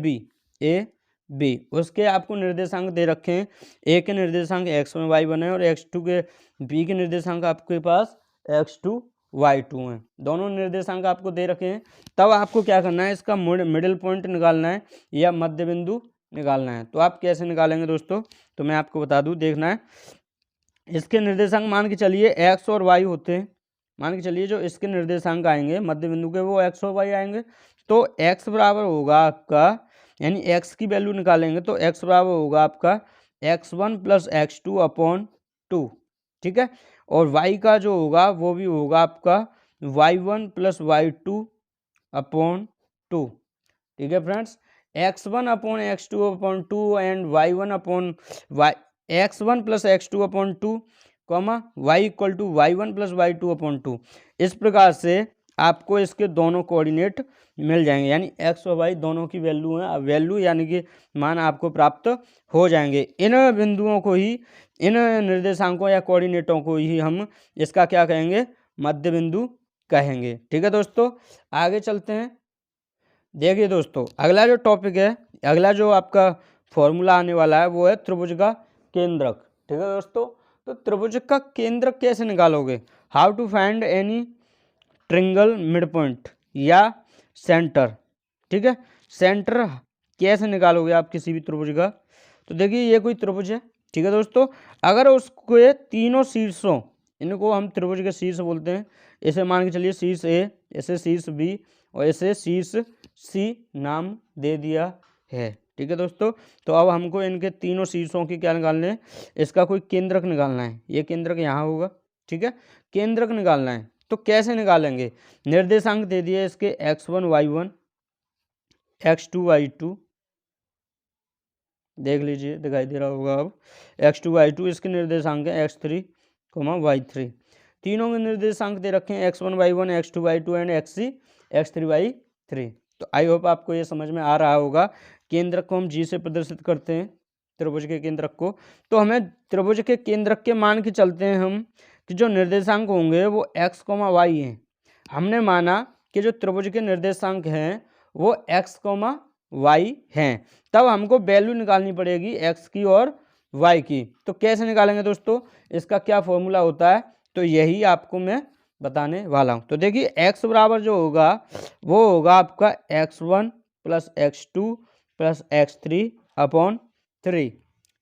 बी, उसके आपको निर्देशांक दे रखे हैं, ए के निर्देशांक x1 y1 है और x2 के बी के निर्देशांक आपके पास x2 y2 हैं, दोनों निर्देशांक आपको दे रखे हैं। तब आपको क्या करना है, इसका मिडिल पॉइंट निकालना है या मध्य बिंदु निकालना है। तो आप कैसे निकालेंगे दोस्तों, तो मैं आपको बता दूं, देखना है। इसके निर्देशांक मान के चलिए x और y होते हैं, मान के चलिए जो इसके निर्देशांक आएंगे मध्य बिंदु के वो x और y आएंगे। तो x बराबर होगा आपका, यानी x की वैल्यू निकालेंगे तो x बराबर होगा आपका x1 प्लस x2 अपॉन 2, ठीक है। और y का जो होगा वो भी होगा आपका y1 प्लस y2 अपॉन 2, ठीक है friends. x1 upon x2 upon 2 and y1 upon x1 plus x2 upon 2 comma y equal to y1 plus y2 upon 2। इस प्रकार से आपको इसके दोनों कोऑर्डिनेट मिल जाएंगे, यानी x और y दोनों की वैल्यू है, वैल्यू यानी कि मान आपको प्राप्त हो जाएंगे। इन बिंदुओं को ही, इन निर्देशांकों या कोऑर्डिनेटों को ही हम इसका क्या कहेंगे, मध्य बिंदु कहेंगे। ठीक है दोस्तों, आगे चलते हैं। देखिए दोस्तों, अगला जो टॉपिक है, अगला जो आपका फॉर्मूला आने वाला है वो है त्रिभुज का केंद्रक। ठीक है दोस्तों, तो त्रिभुज का केंद्रक कैसे निकालोगे, how to find any triangle mid point या सेंटर। ठीक है, सेंटर कैसे निकालोगे आप किसी भी त्रिभुज का। तो देखिए ये कोई त्रिभुज है। ठीक है दोस्तों, अगर उसको ये तीनों शीर्षों, इनको हम त्रिभुज के शीर्ष बोलते हैं, इसे मान के चलिए शीर्ष ए, इसे शीर्ष बी और इसे शीर्ष सी नाम दे दिया है। ठीक है दोस्तों, तो अब हमको इनके तीनों शीर्षों की क्या निकालने हैं, इसका कोई केंद्रक निकालना है। ये केंद्रक यहाँ होगा। ठीक है, केंद्रक निकालना है तो कैसे निकालेंगे, निर्देशांक दे दिए इसके x1 y1 x2 y2, देख लीजिए दिखाई दे रहा होगा अब, x2 y2 इसके निर्देशांक है x3 y3। तीनों के निर्देशांक दे रखे हैं x1 y1 x2 y2 and x3 y3। तो आई होप आपको ये समझ में आ रहा होगा। केंद्रक को हम जी से प्रदर्शित करते हैं, त्रिभुज के केंद्रक को। तो हमें त्रिभुज के केंद्रक के मान के चलते हैं हम कि जो निर्देशांक होंगे वो x, y हैं। हमने माना कि जो त्रिभुज के निर्देशांक हैं वो x, y हैं, तब हमको वैल्यू निकालनी पड़ेगी x की और y की। तो कैसे निकालेंगे दोस्तों, इसका क्या फॉर्मूला होता है, तो यही आपको मैं बताने वाला हूँ। तो देखिए x बराबर जो होगा वो होगा आपका x1 plus x2 plus x3 upon 3।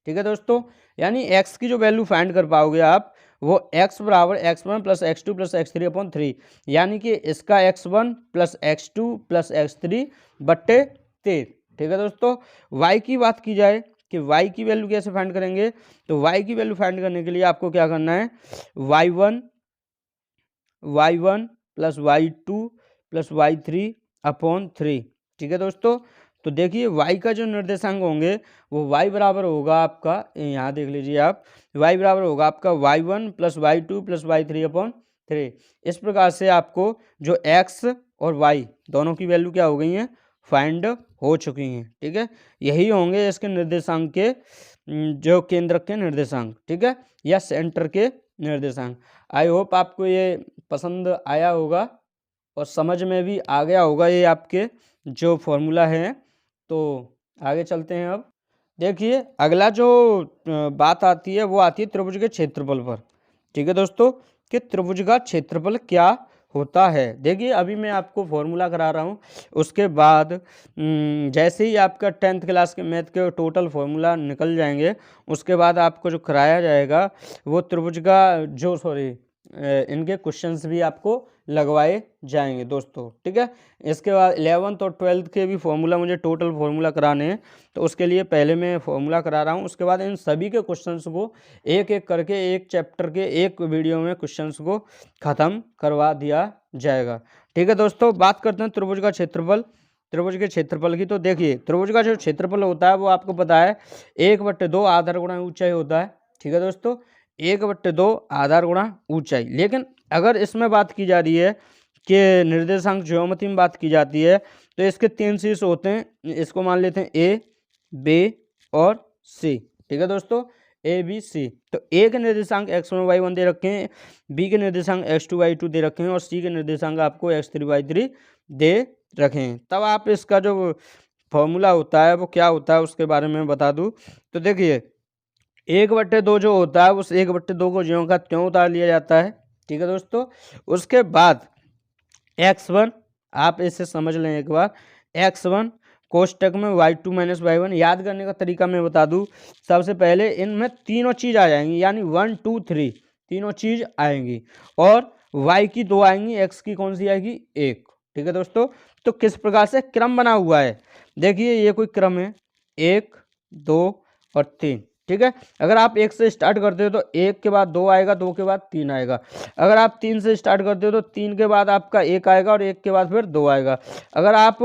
ठीक है दोस्तों, यानी x की जो वैल्यू फाइंड कर पाओगे आप वो x बराबर x1 plus x2 plus x3 upon 3, यानी कि इसका x1 plus x2 plus x3 बट्टे 3। ठीक है दोस्तों, y की बात की जाए कि y की वैल्यू कैसे फाइंड करेंगे, तो y की वैल्यू फाइंड करने के लिए आपको क्या करना है, y1 plus y2 plus y3 upon 3। ठीक है दोस्तों, तो देखिए y का जो निर्देशांक होंगे वो y बराबर होगा आपका, यहाँ देख लीजिए आप, y बराबर होगा आपका y1 plus y2 plus y3 upon 3। इस प्रकार से आपको जो x और y दोनों की वैल्यू क्या हो गई हैं, फाइंड हो चुकी हैं। ठीक है, यही होंगे इसके निर्देशांक के जो केंद्रक के निर्देशांक। ठीक है, या सेंटर के निर्देशांक। आई होप आपको ये पसंद आया होगा और समझ में भी आ गया होगा ये आपके जो फॉर्मूला है। तो आगे चलते हैं। अब देखिए अगला जो बात आती है वो आती है त्रिभुज के क्षेत्रफल पर। ठीक है दोस्तों, कि त्रिभुज का क्षेत्रफल क्या होता है। देखिए अभी मैं आपको फॉर्मूला करा रहा हूँ, उसके बाद जैसे ही आपका 10th क्लास के मैथ के टोटल फॉर्मूला निकल जाएंगे, उसके बाद आपको जो कराया जाएगा वो त्रिभुज का जो इनके क्वेश्चंस भी आपको लगवाए जाएंगे दोस्तों। ठीक है, इसके बाद 11th और 12th के भी फॉर्मूला मुझे टोटल फॉर्मूला कराने हैं, तो उसके लिए पहले मैं फॉर्मूला करा रहा हूँ। उसके बाद इन सभी के क्वेश्चंस को एक एक करके एक चैप्टर के एक वीडियो में क्वेश्चंस को ख़त्म करवा दिया जाएगा। ठीक है दोस्तों, बात करते हैं त्रिभुज का क्षेत्रफल, त्रिभुज के क्षेत्रफल की। तो देखिए त्रिभुज का जो क्षेत्रफल होता है वो आपको पता है 1/2 आधार गुणा ऊंचाई होता है। ठीक है दोस्तों, 1/2 आधार गुणा ऊंचाई। लेकिन अगर इसमें बात की जा रही है कि निर्देशांक ज्योमेट्री में बात की जाती है, तो इसके 3 शीर्ष होते हैं, इसको मान लेते हैं ए, बी और सी। ठीक है दोस्तों, ए बी सी। तो ए के निर्देशांक x1 y1 दे रखे हैं, बी के निर्देशांक x2 y2 दे रखे हैं और सी के निर्देशांक आपको x3 y3 दे रखे हैं। तब आप इसका जो फॉर्मूला होता है वो क्या होता है उसके बारे में बता दूं। तो देखिए 1/2 जो होता है उस 1/2 को ज्यों का त्यों उतार लिया जाता है। ठीक है दोस्तों, उसके बाद x1 आप इसे समझ लें एक बार, x1 कोष्टक में y2 माइनस y1। याद करने का तरीका मैं बता दूं, सबसे पहले इनमें तीनों चीज़ आ जाएंगी, यानी 1 2 3 तीनों चीज़ आएंगी, और y की 2 आएंगी, x की कौन सी आएगी, 1। ठीक है दोस्तों, तो किस प्रकार से क्रम बना हुआ है, देखिए ये कोई क्रम है, 1 2 और 3। ठीक है, अगर आप 1 से स्टार्ट करते हो तो 1 के बाद 2 आएगा, 2 के बाद 3 आएगा। अगर आप 3 से स्टार्ट करते हो तो 3 के बाद आपका 1 आएगा और 1 के बाद फिर 2 आएगा। अगर आप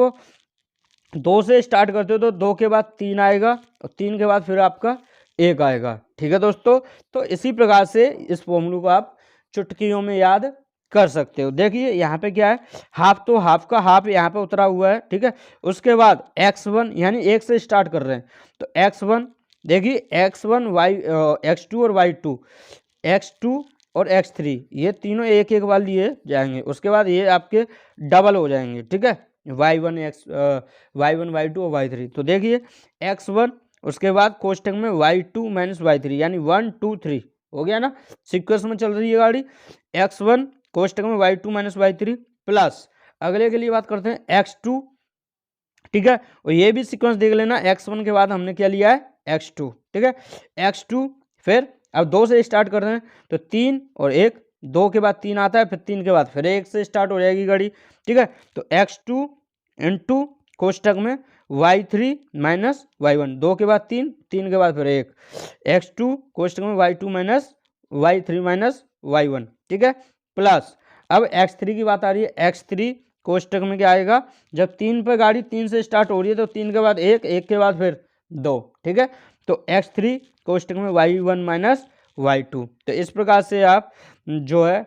2 से स्टार्ट करते हो तो 2 के बाद 3 आएगा और 3 के बाद फिर आपका 1 आएगा। ठीक है दोस्तों, तो इसी प्रकार से इस फॉर्मूले को आप चुटकियों में याद कर सकते हो। देखिए यहाँ पे क्या है, हाफ, तो हाफ का हाफ यहाँ पे उतरा हुआ है। ठीक है, उसके बाद x1 यानी 1 से स्टार्ट कर रहे हैं, तो x1 देखिए x1 x2 और y2, x2 और x3 ये तीनों एक एक बार लिए जाएंगे। उसके बाद ये आपके डबल हो जाएंगे। ठीक है, y1 y2 और y3। तो देखिए x1, उसके बाद कोष्टक में y2 माइनस y3 यानी 1 2 3 हो गया ना, सीक्वेंस में चल रही है गाड़ी। x1 कोष्टक में y2 माइनस y3 प्लस अगले के लिए बात करते हैं x2। ठीक है, और ये भी सीक्वेंस देख लेना, x1 के बाद हमने क्या लिया है x2। ठीक है, x2 फिर अब 2 से स्टार्ट कर रहे हैं, तो 3 और 1, 2 के बाद 3 आता है, फिर 3 के बाद फिर 1 से स्टार्ट हो जाएगी गाड़ी। ठीक है, तो x2 इंटू कोष्टक में y3 माइनस y1, 2 के बाद 3, 3 के बाद फिर 1, x2 कोष्टक में y2 minus y3 minus y1। ठीक है, प्लस अब x3 की बात आ रही है, x3 कोष्टक में क्या आएगा, जब 3 पे गाड़ी 3 से स्टार्ट हो रही है तो 3 के बाद 1, 1 के बाद फिर 2। ठीक है, तो x3 कोष्टक में y1 माइनस y2। तो इस प्रकार से आप जो है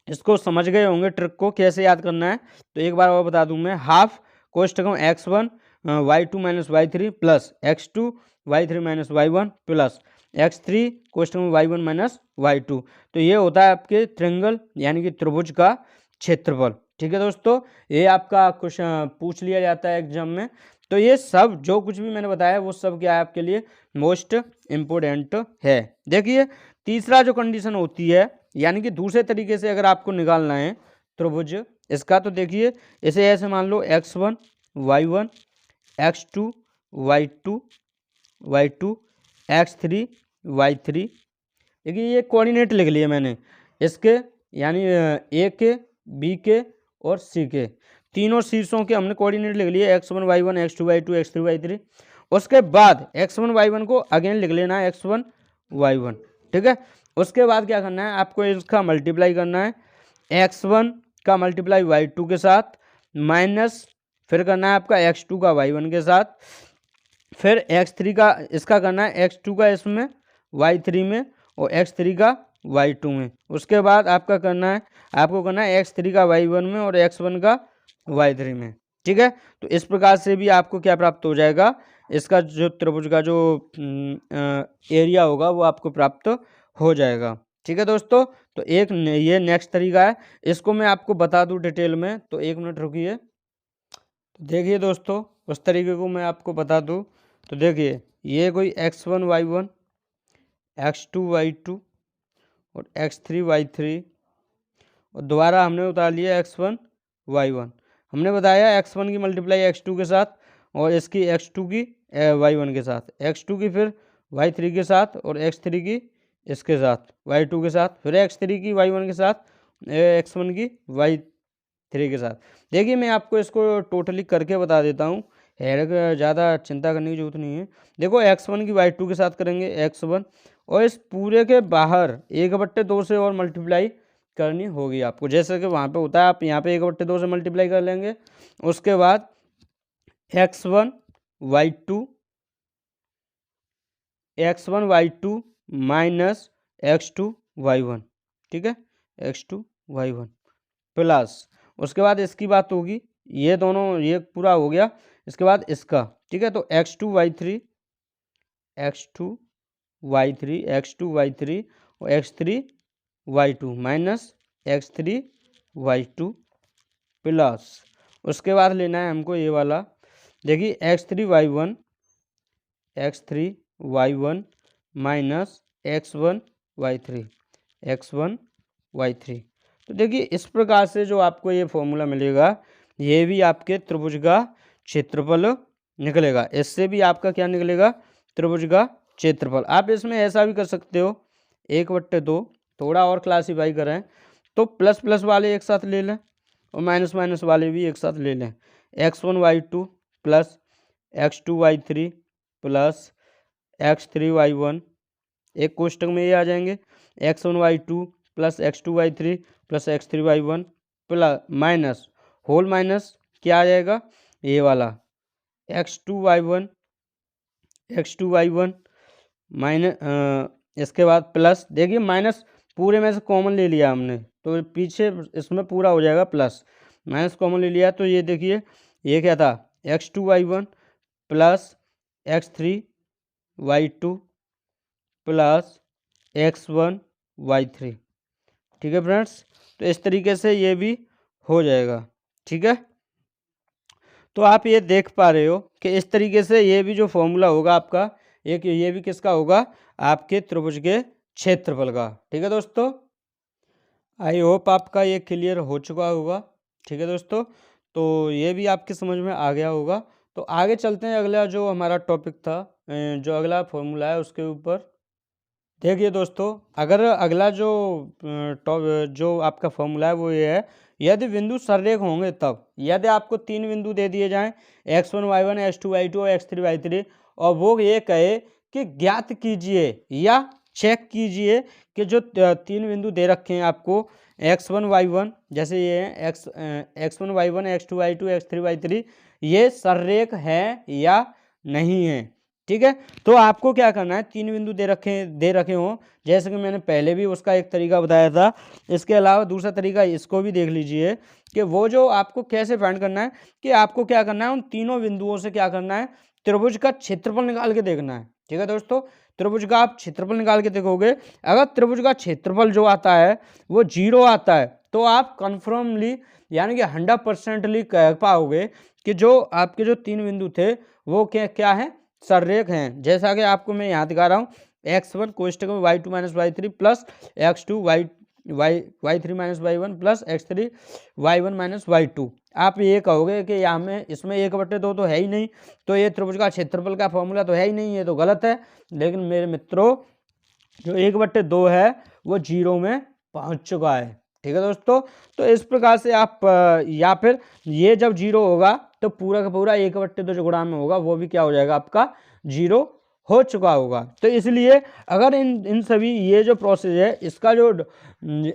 इसको समझ गए होंगे, ट्रिक को कैसे याद करना है। तो एक बार और बता दूं मैं, हाफ कोष्टक में x1 y2 minus y3 plus x2 y3 minus y1 plus x3 कोष्टक में y1 माइनस y2। तो ये होता है आपके ट्रायंगल यानी कि त्रिभुज का क्षेत्रफल। ठीक है दोस्तों, ये आपका क्वेश्चन पूछ लिया जाता है एग्जाम में। तो ये सब जो कुछ भी मैंने बताया वो सब क्या है आपके लिए मोस्ट इम्पोर्टेंट है। देखिए तीसरा जो कंडीशन होती है, यानी कि दूसरे तरीके से अगर आपको निकालना है त्रिभुज इसका, तो देखिए इसे ऐसे मान लो x1 y1 x2 y2 y2 x3 y3। देखिए ये कोऑर्डिनेट लिख लिए मैंने इसके, यानी ए के, बी के और सी के, तीनों शीर्षों के हमने कोऑर्डिनेट लिख लिए, x1 y1 x2 y2 x3 y3। उसके बाद x1 y1 को अगेन लिख लेना है x1 y1। ठीक है, उसके बाद क्या करना है आपको, इसका मल्टीप्लाई करना है x1 का मल्टीप्लाई y2 के साथ, माइनस फिर करना है आपका x2 का y1 के साथ, फिर x3 का इसका करना है x2 का इसमें y3 में और x3 का y2 में। उसके बाद आपको करना है x3 का y1 में और x1 का y3 में। ठीक है, तो इस प्रकार से भी आपको क्या प्राप्त हो जाएगा, इसका जो त्रिभुज का जो एरिया होगा वो आपको प्राप्त हो जाएगा। ठीक है दोस्तों, तो एक ये नेक्स्ट तरीका है, इसको मैं आपको बता दूं डिटेल में, तो 1 मिनट रुकिए। तो देखिए दोस्तों, उस तरीके को मैं आपको बता दूं, तो देखिए ये कोई x1 y1 x2 y2 और x3 y3 और दोबारा हमने उतार लिया x1 y1। हमने बताया x1 की मल्टीप्लाई x2 के साथ और इसकी x2 की y1 के साथ, x2 की फिर y3 के साथ और x3 की इसके साथ y2 के साथ, फिर x3 की y1 के साथ x1 की y3 के साथ। देखिए मैं आपको इसको टोटली करके बता देता हूँ, ज़्यादा चिंता करने की जरूरत नहीं है। देखो x1 की y2 के साथ करेंगे x1, और इस पूरे के बाहर 1/2 से और मल्टीप्लाई करनी होगी आपको, जैसे कि वहाँ पे होता है, आप यहाँ पे 1/2 से मल्टीप्लाई कर लेंगे। उसके बाद x1 y2 minus x2 y1। ठीक है, x2 y1 प्लस उसके बाद इसकी बात होगी, ये दोनों ये पूरा हो गया, इसके बाद इसका। ठीक है, तो x2 y3 और x3 y2 minus x3 y2 plus उसके बाद लेना है हमको ये वाला, देखिए x3 y1 minus x1 y3। तो देखिए इस प्रकार से जो आपको ये फॉर्मूला मिलेगा, ये भी आपके त्रिभुज का क्षेत्रफल निकलेगा। इससे भी आपका क्या निकलेगा, त्रिभुज का क्षेत्रफल। आप इसमें ऐसा भी कर सकते हो 1/2, थोड़ा और क्लासीफाई करें तो प्लस प्लस वाले एक साथ ले लें और माइनस माइनस वाले भी एक साथ ले लें। x1 y2 plus x2 y3 plus x3 y1, एक कोष्टक में ये आ जाएंगे, x1 y2 plus x2 y3 plus x3 y1 plus minus whole minus क्या आ जाएगा, ये वाला x2 y1 माइनस, इसके बाद प्लस, देखिए माइनस पूरे में से कॉमन ले लिया हमने तो पीछे इसमें पूरा हो जाएगा प्लस, माइनस कॉमन ले लिया तो ये देखिए ये क्या था x2y1 plus x3y2 plus x1y3। ठीक है फ्रेंड्स, तो इस तरीके से ये भी हो जाएगा। ठीक है, तो आप ये देख पा रहे हो कि इस तरीके से ये भी जो फॉर्मूला होगा आपका, एक ये भी किसका होगा, आपके त्रिभुज के क्षेत्रफल का। ठीक है दोस्तों, आई होप आपका ये क्लियर हो चुका होगा। ठीक है दोस्तों, तो ये भी आपके समझ में आ गया होगा। तो आगे चलते हैं, अगला जो हमारा टॉपिक था, जो अगला फॉर्मूला है उसके ऊपर। देखिए दोस्तों, अगर अगला जो आपका फॉर्मूला है वो ये है, यदि बिंदु सररेख होंगे तब, यदि आपको 3 बिंदु दे दिए जाएं x1 y1 x2 y2 और x3 y3, और वो ये कहे कि ज्ञात कीजिए या चेक कीजिए कि जो 3 बिंदु दे रखे हैं आपको x1 y1, जैसे ये है x1 y1 x2 y2 x3 y3, ये सररेख है या नहीं है। ठीक है, तो आपको क्या करना है, 3 बिंदु दे रखे हों, जैसे कि मैंने पहले भी उसका एक तरीका बताया था। इसके अलावा दूसरा तरीका इसको भी देख लीजिए कि वो जो आपको कैसे फाइंड करना है, कि आपको क्या करना है, उन तीनों बिंदुओं से क्या करना है, त्रिभुज का क्षेत्रफल निकाल के देखना है। ठीक है दोस्तों, त्रिभुज का आप क्षेत्रफल निकाल के देखोगे, अगर त्रिभुज का क्षेत्रफल जो आता है वो 0 आता है, तो आप कन्फर्मली यानी कि 100% कह पाओगे कि जो आपके जो 3 बिंदु थे वो क्या है, सररेख हैं। जैसा कि आपको मैं यहाँ दिखा रहा हूँ, x1 कोष्टक में y2 minus y3 plus x2 y3 minus y1 plus x3 y1 minus y2। आप ये कहोगे कि यहाँ में इसमें 1/2 तो है ही नहीं, तो ये त्रिभुज का क्षेत्रफल का फॉर्मूला तो है ही नहीं, ये तो गलत है। लेकिन मेरे मित्रों, जो 1/2 है वो 0 में पहुँच चुका है। ठीक है दोस्तों, तो इस प्रकार से आप या फिर ये जब 0 होगा तो पूरा का पूरा 1/2 जो गुणा में होगा वो भी क्या हो जाएगा, आपका 0 हो चुका होगा। तो इसलिए अगर इन सभी ये जो प्रोसेस है, इसका जो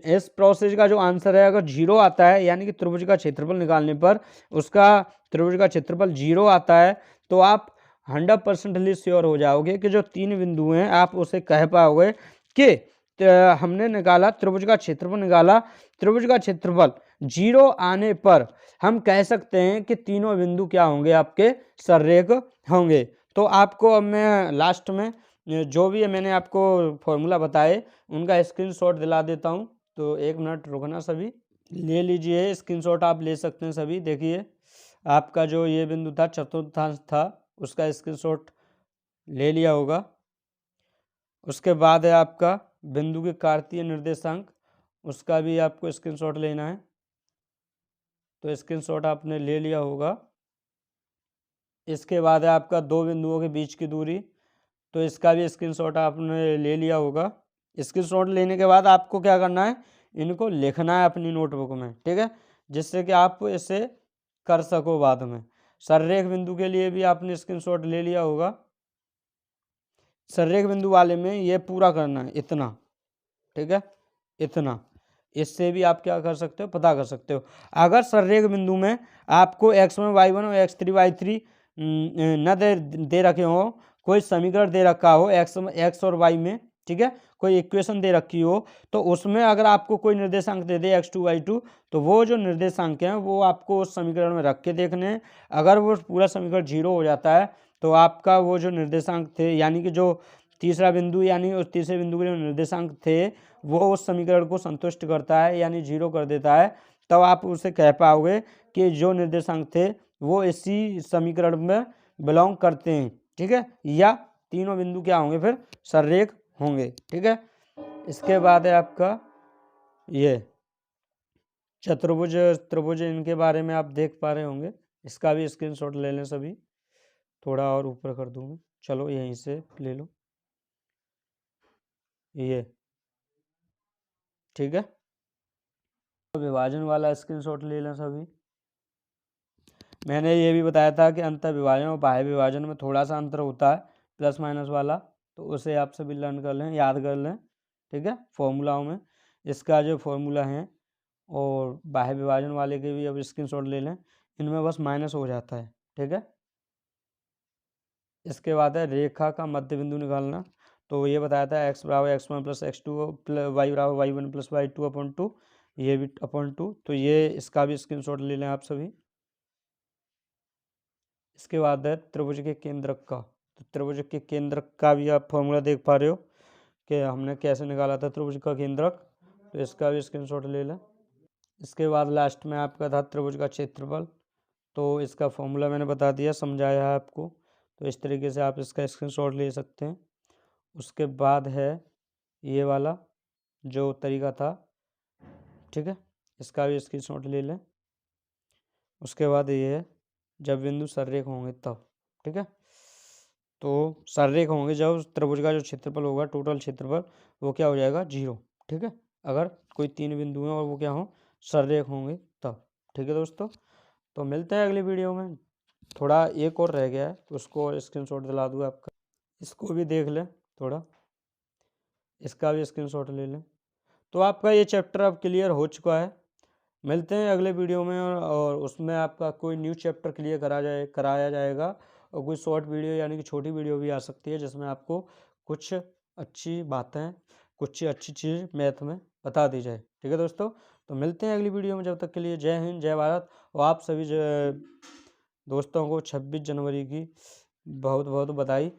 इस प्रोसेस का जो आंसर है अगर 0 आता है, यानी कि त्रिभुज का क्षेत्रफल निकालने पर उसका त्रिभुज का क्षेत्रफल 0 आता है, तो आप 100% श्योर हो जाओगे कि जो 3 बिंदु हैं आप उसे कह पाओगे कि हमने निकाला त्रिभुज का क्षेत्रफल निकाला, त्रिभुज का क्षेत्रफल 0 आने पर हम कह सकते हैं कि तीनों बिंदु क्या होंगे, आपके सररेख होंगे। तो आपको अब मैं लास्ट में जो भी मैंने आपको फॉर्मूला बताए उनका स्क्रीनशॉट दिला देता हूं। तो 1 मिनट रुकना, सभी ले लीजिए स्क्रीनशॉट, आप ले सकते हैं सभी। देखिए आपका जो ये बिंदु था चतुर्थांश था, उसका स्क्रीनशॉट ले लिया होगा। उसके बाद है आपका बिंदु के कार्तीय निर्देशांक, उसका भी आपको स्क्रीनशॉट लेना है, तो स्क्रीनशॉट आपने ले लिया होगा। इसके बाद है आपका 2 बिंदुओं के बीच की दूरी, तो इसका भी स्क्रीनशॉट आपने ले लिया होगा। स्क्रीनशॉट लेने के बाद आपको क्या करना है, इनको लिखना है अपनी नोटबुक में। ठीक है, जिससे कि आप इसे कर सको बाद में। सररेख बिंदु के लिए भी आपने स्क्रीनशॉट ले लिया होगा। सररेख बिंदु वाले में ये पूरा करना है इतना। ठीक है, इतना, इससे भी आप क्या कर सकते हो, पता कर सकते हो। अगर सररेख बिंदु में आपको x1 y1 और x3 y3 न दे रखे हो, कोई समीकरण दे रखा हो x और y में, ठीक है, कोई इक्वेशन दे रखी हो, तो उसमें अगर आपको कोई निर्देशांक दे दे x2 y2, तो वो जो निर्देशांक हैं वो आपको उस समीकरण में रख के देखने हैं। अगर वो पूरा समीकरण 0 हो जाता है तो आपका वो जो निर्देशांक थे, यानी कि जो तीसरा बिंदु यानी उस तीसरे बिंदु के जो निर्देशांक थे वो उस समीकरण को संतुष्ट करता है यानी 0 कर देता है, तब आप उसे कह पाओगे कि जो निर्देशांक थे वो इसी समीकरण में बिलोंग करते हैं। ठीक है, या तीनों बिंदु क्या होंगे, फिर सररेख होंगे। ठीक है, इसके बाद है आपका ये चतुर्भुज त्रिभुज, इनके बारे में आप देख पा रहे होंगे। इसका भी स्क्रीनशॉट ले लें सभी, थोड़ा और ऊपर कर दूंगा, चलो यहीं से ले लो ये। ठीक है, विभाजन वाला स्क्रीनशॉट ले लें सभी। मैंने ये भी बताया था कि अंतर विभाजन और बाह्य विभाजन में थोड़ा सा अंतर होता है, प्लस माइनस वाला, तो उसे आप सभी लर्न कर लें, याद कर लें। ठीक है, फॉर्मूलाओं में इसका जो फॉर्मूला है, और बाह्य विभाजन वाले के भी अब स्क्रीनशॉट ले लें, इनमें बस माइनस हो जाता है। ठीक है, इसके बाद है रेखा का मध्य बिंदु निकालना। तो ये बताया था x बराबर x1 प्लस x2 y बराबर y1 प्लस y2 अपॉन 2, ये भी अपॉन 2। तो ये इसका भी स्क्रीनशॉट ले लें आप सभी। इसके बाद है त्रिभुज के केंद्रक का। तो त्रिभुज के केंद्रक का भी आप फॉर्मूला देख पा रहे हो कि हमने कैसे निकाला था त्रिभुज का केंद्रक। तो इसका भी स्क्रीनशॉट ले लें। इसके बाद लास्ट में आपका था त्रिभुज का क्षेत्रफल। तो इसका फॉर्मूला मैंने बता दिया, समझाया है आपको। तो इस तरीके से आप इसका स्क्रीनशॉट ले सकते हैं। उसके बाद है ये वाला जो तरीका था, ठीक है, इसका भी स्क्रीनशॉट ले लें। उसके बाद ये है जब बिंदु सररेख होंगे तब, ठीक है। तो सररेख होंगे जब त्रिभुज का जो क्षेत्रफल होगा, टोटल क्षेत्रफल, वो क्या हो जाएगा 0, ठीक है। अगर कोई 3 बिंदु हैं और वो क्या हो सररेख होंगे तब, ठीक है दोस्तों। तो मिलते हैं अगली वीडियो में। थोड़ा एक और रह गया है, उसको स्क्रीनशॉट दिला दूँ आपका, इसको भी देख लें थोड़ा, इसका भी स्क्रीनशॉट ले लें। तो आपका ये चैप्टर अब क्लियर हो चुका है। मिलते हैं अगले वीडियो में और उसमें आपका कोई न्यू चैप्टर क्लियर कराया जाएगा, और कोई शॉर्ट वीडियो यानी कि छोटी वीडियो भी आ सकती है जिसमें आपको कुछ अच्छी बातें, कुछ अच्छी चीज़ मैथ में बता दी जाए, ठीक है दोस्तों। तो मिलते हैं अगली वीडियो में, जब तक के लिए जय हिंद जय भारत। और आप सभी दोस्तों को 26 जनवरी की बहुत बहुत बधाई।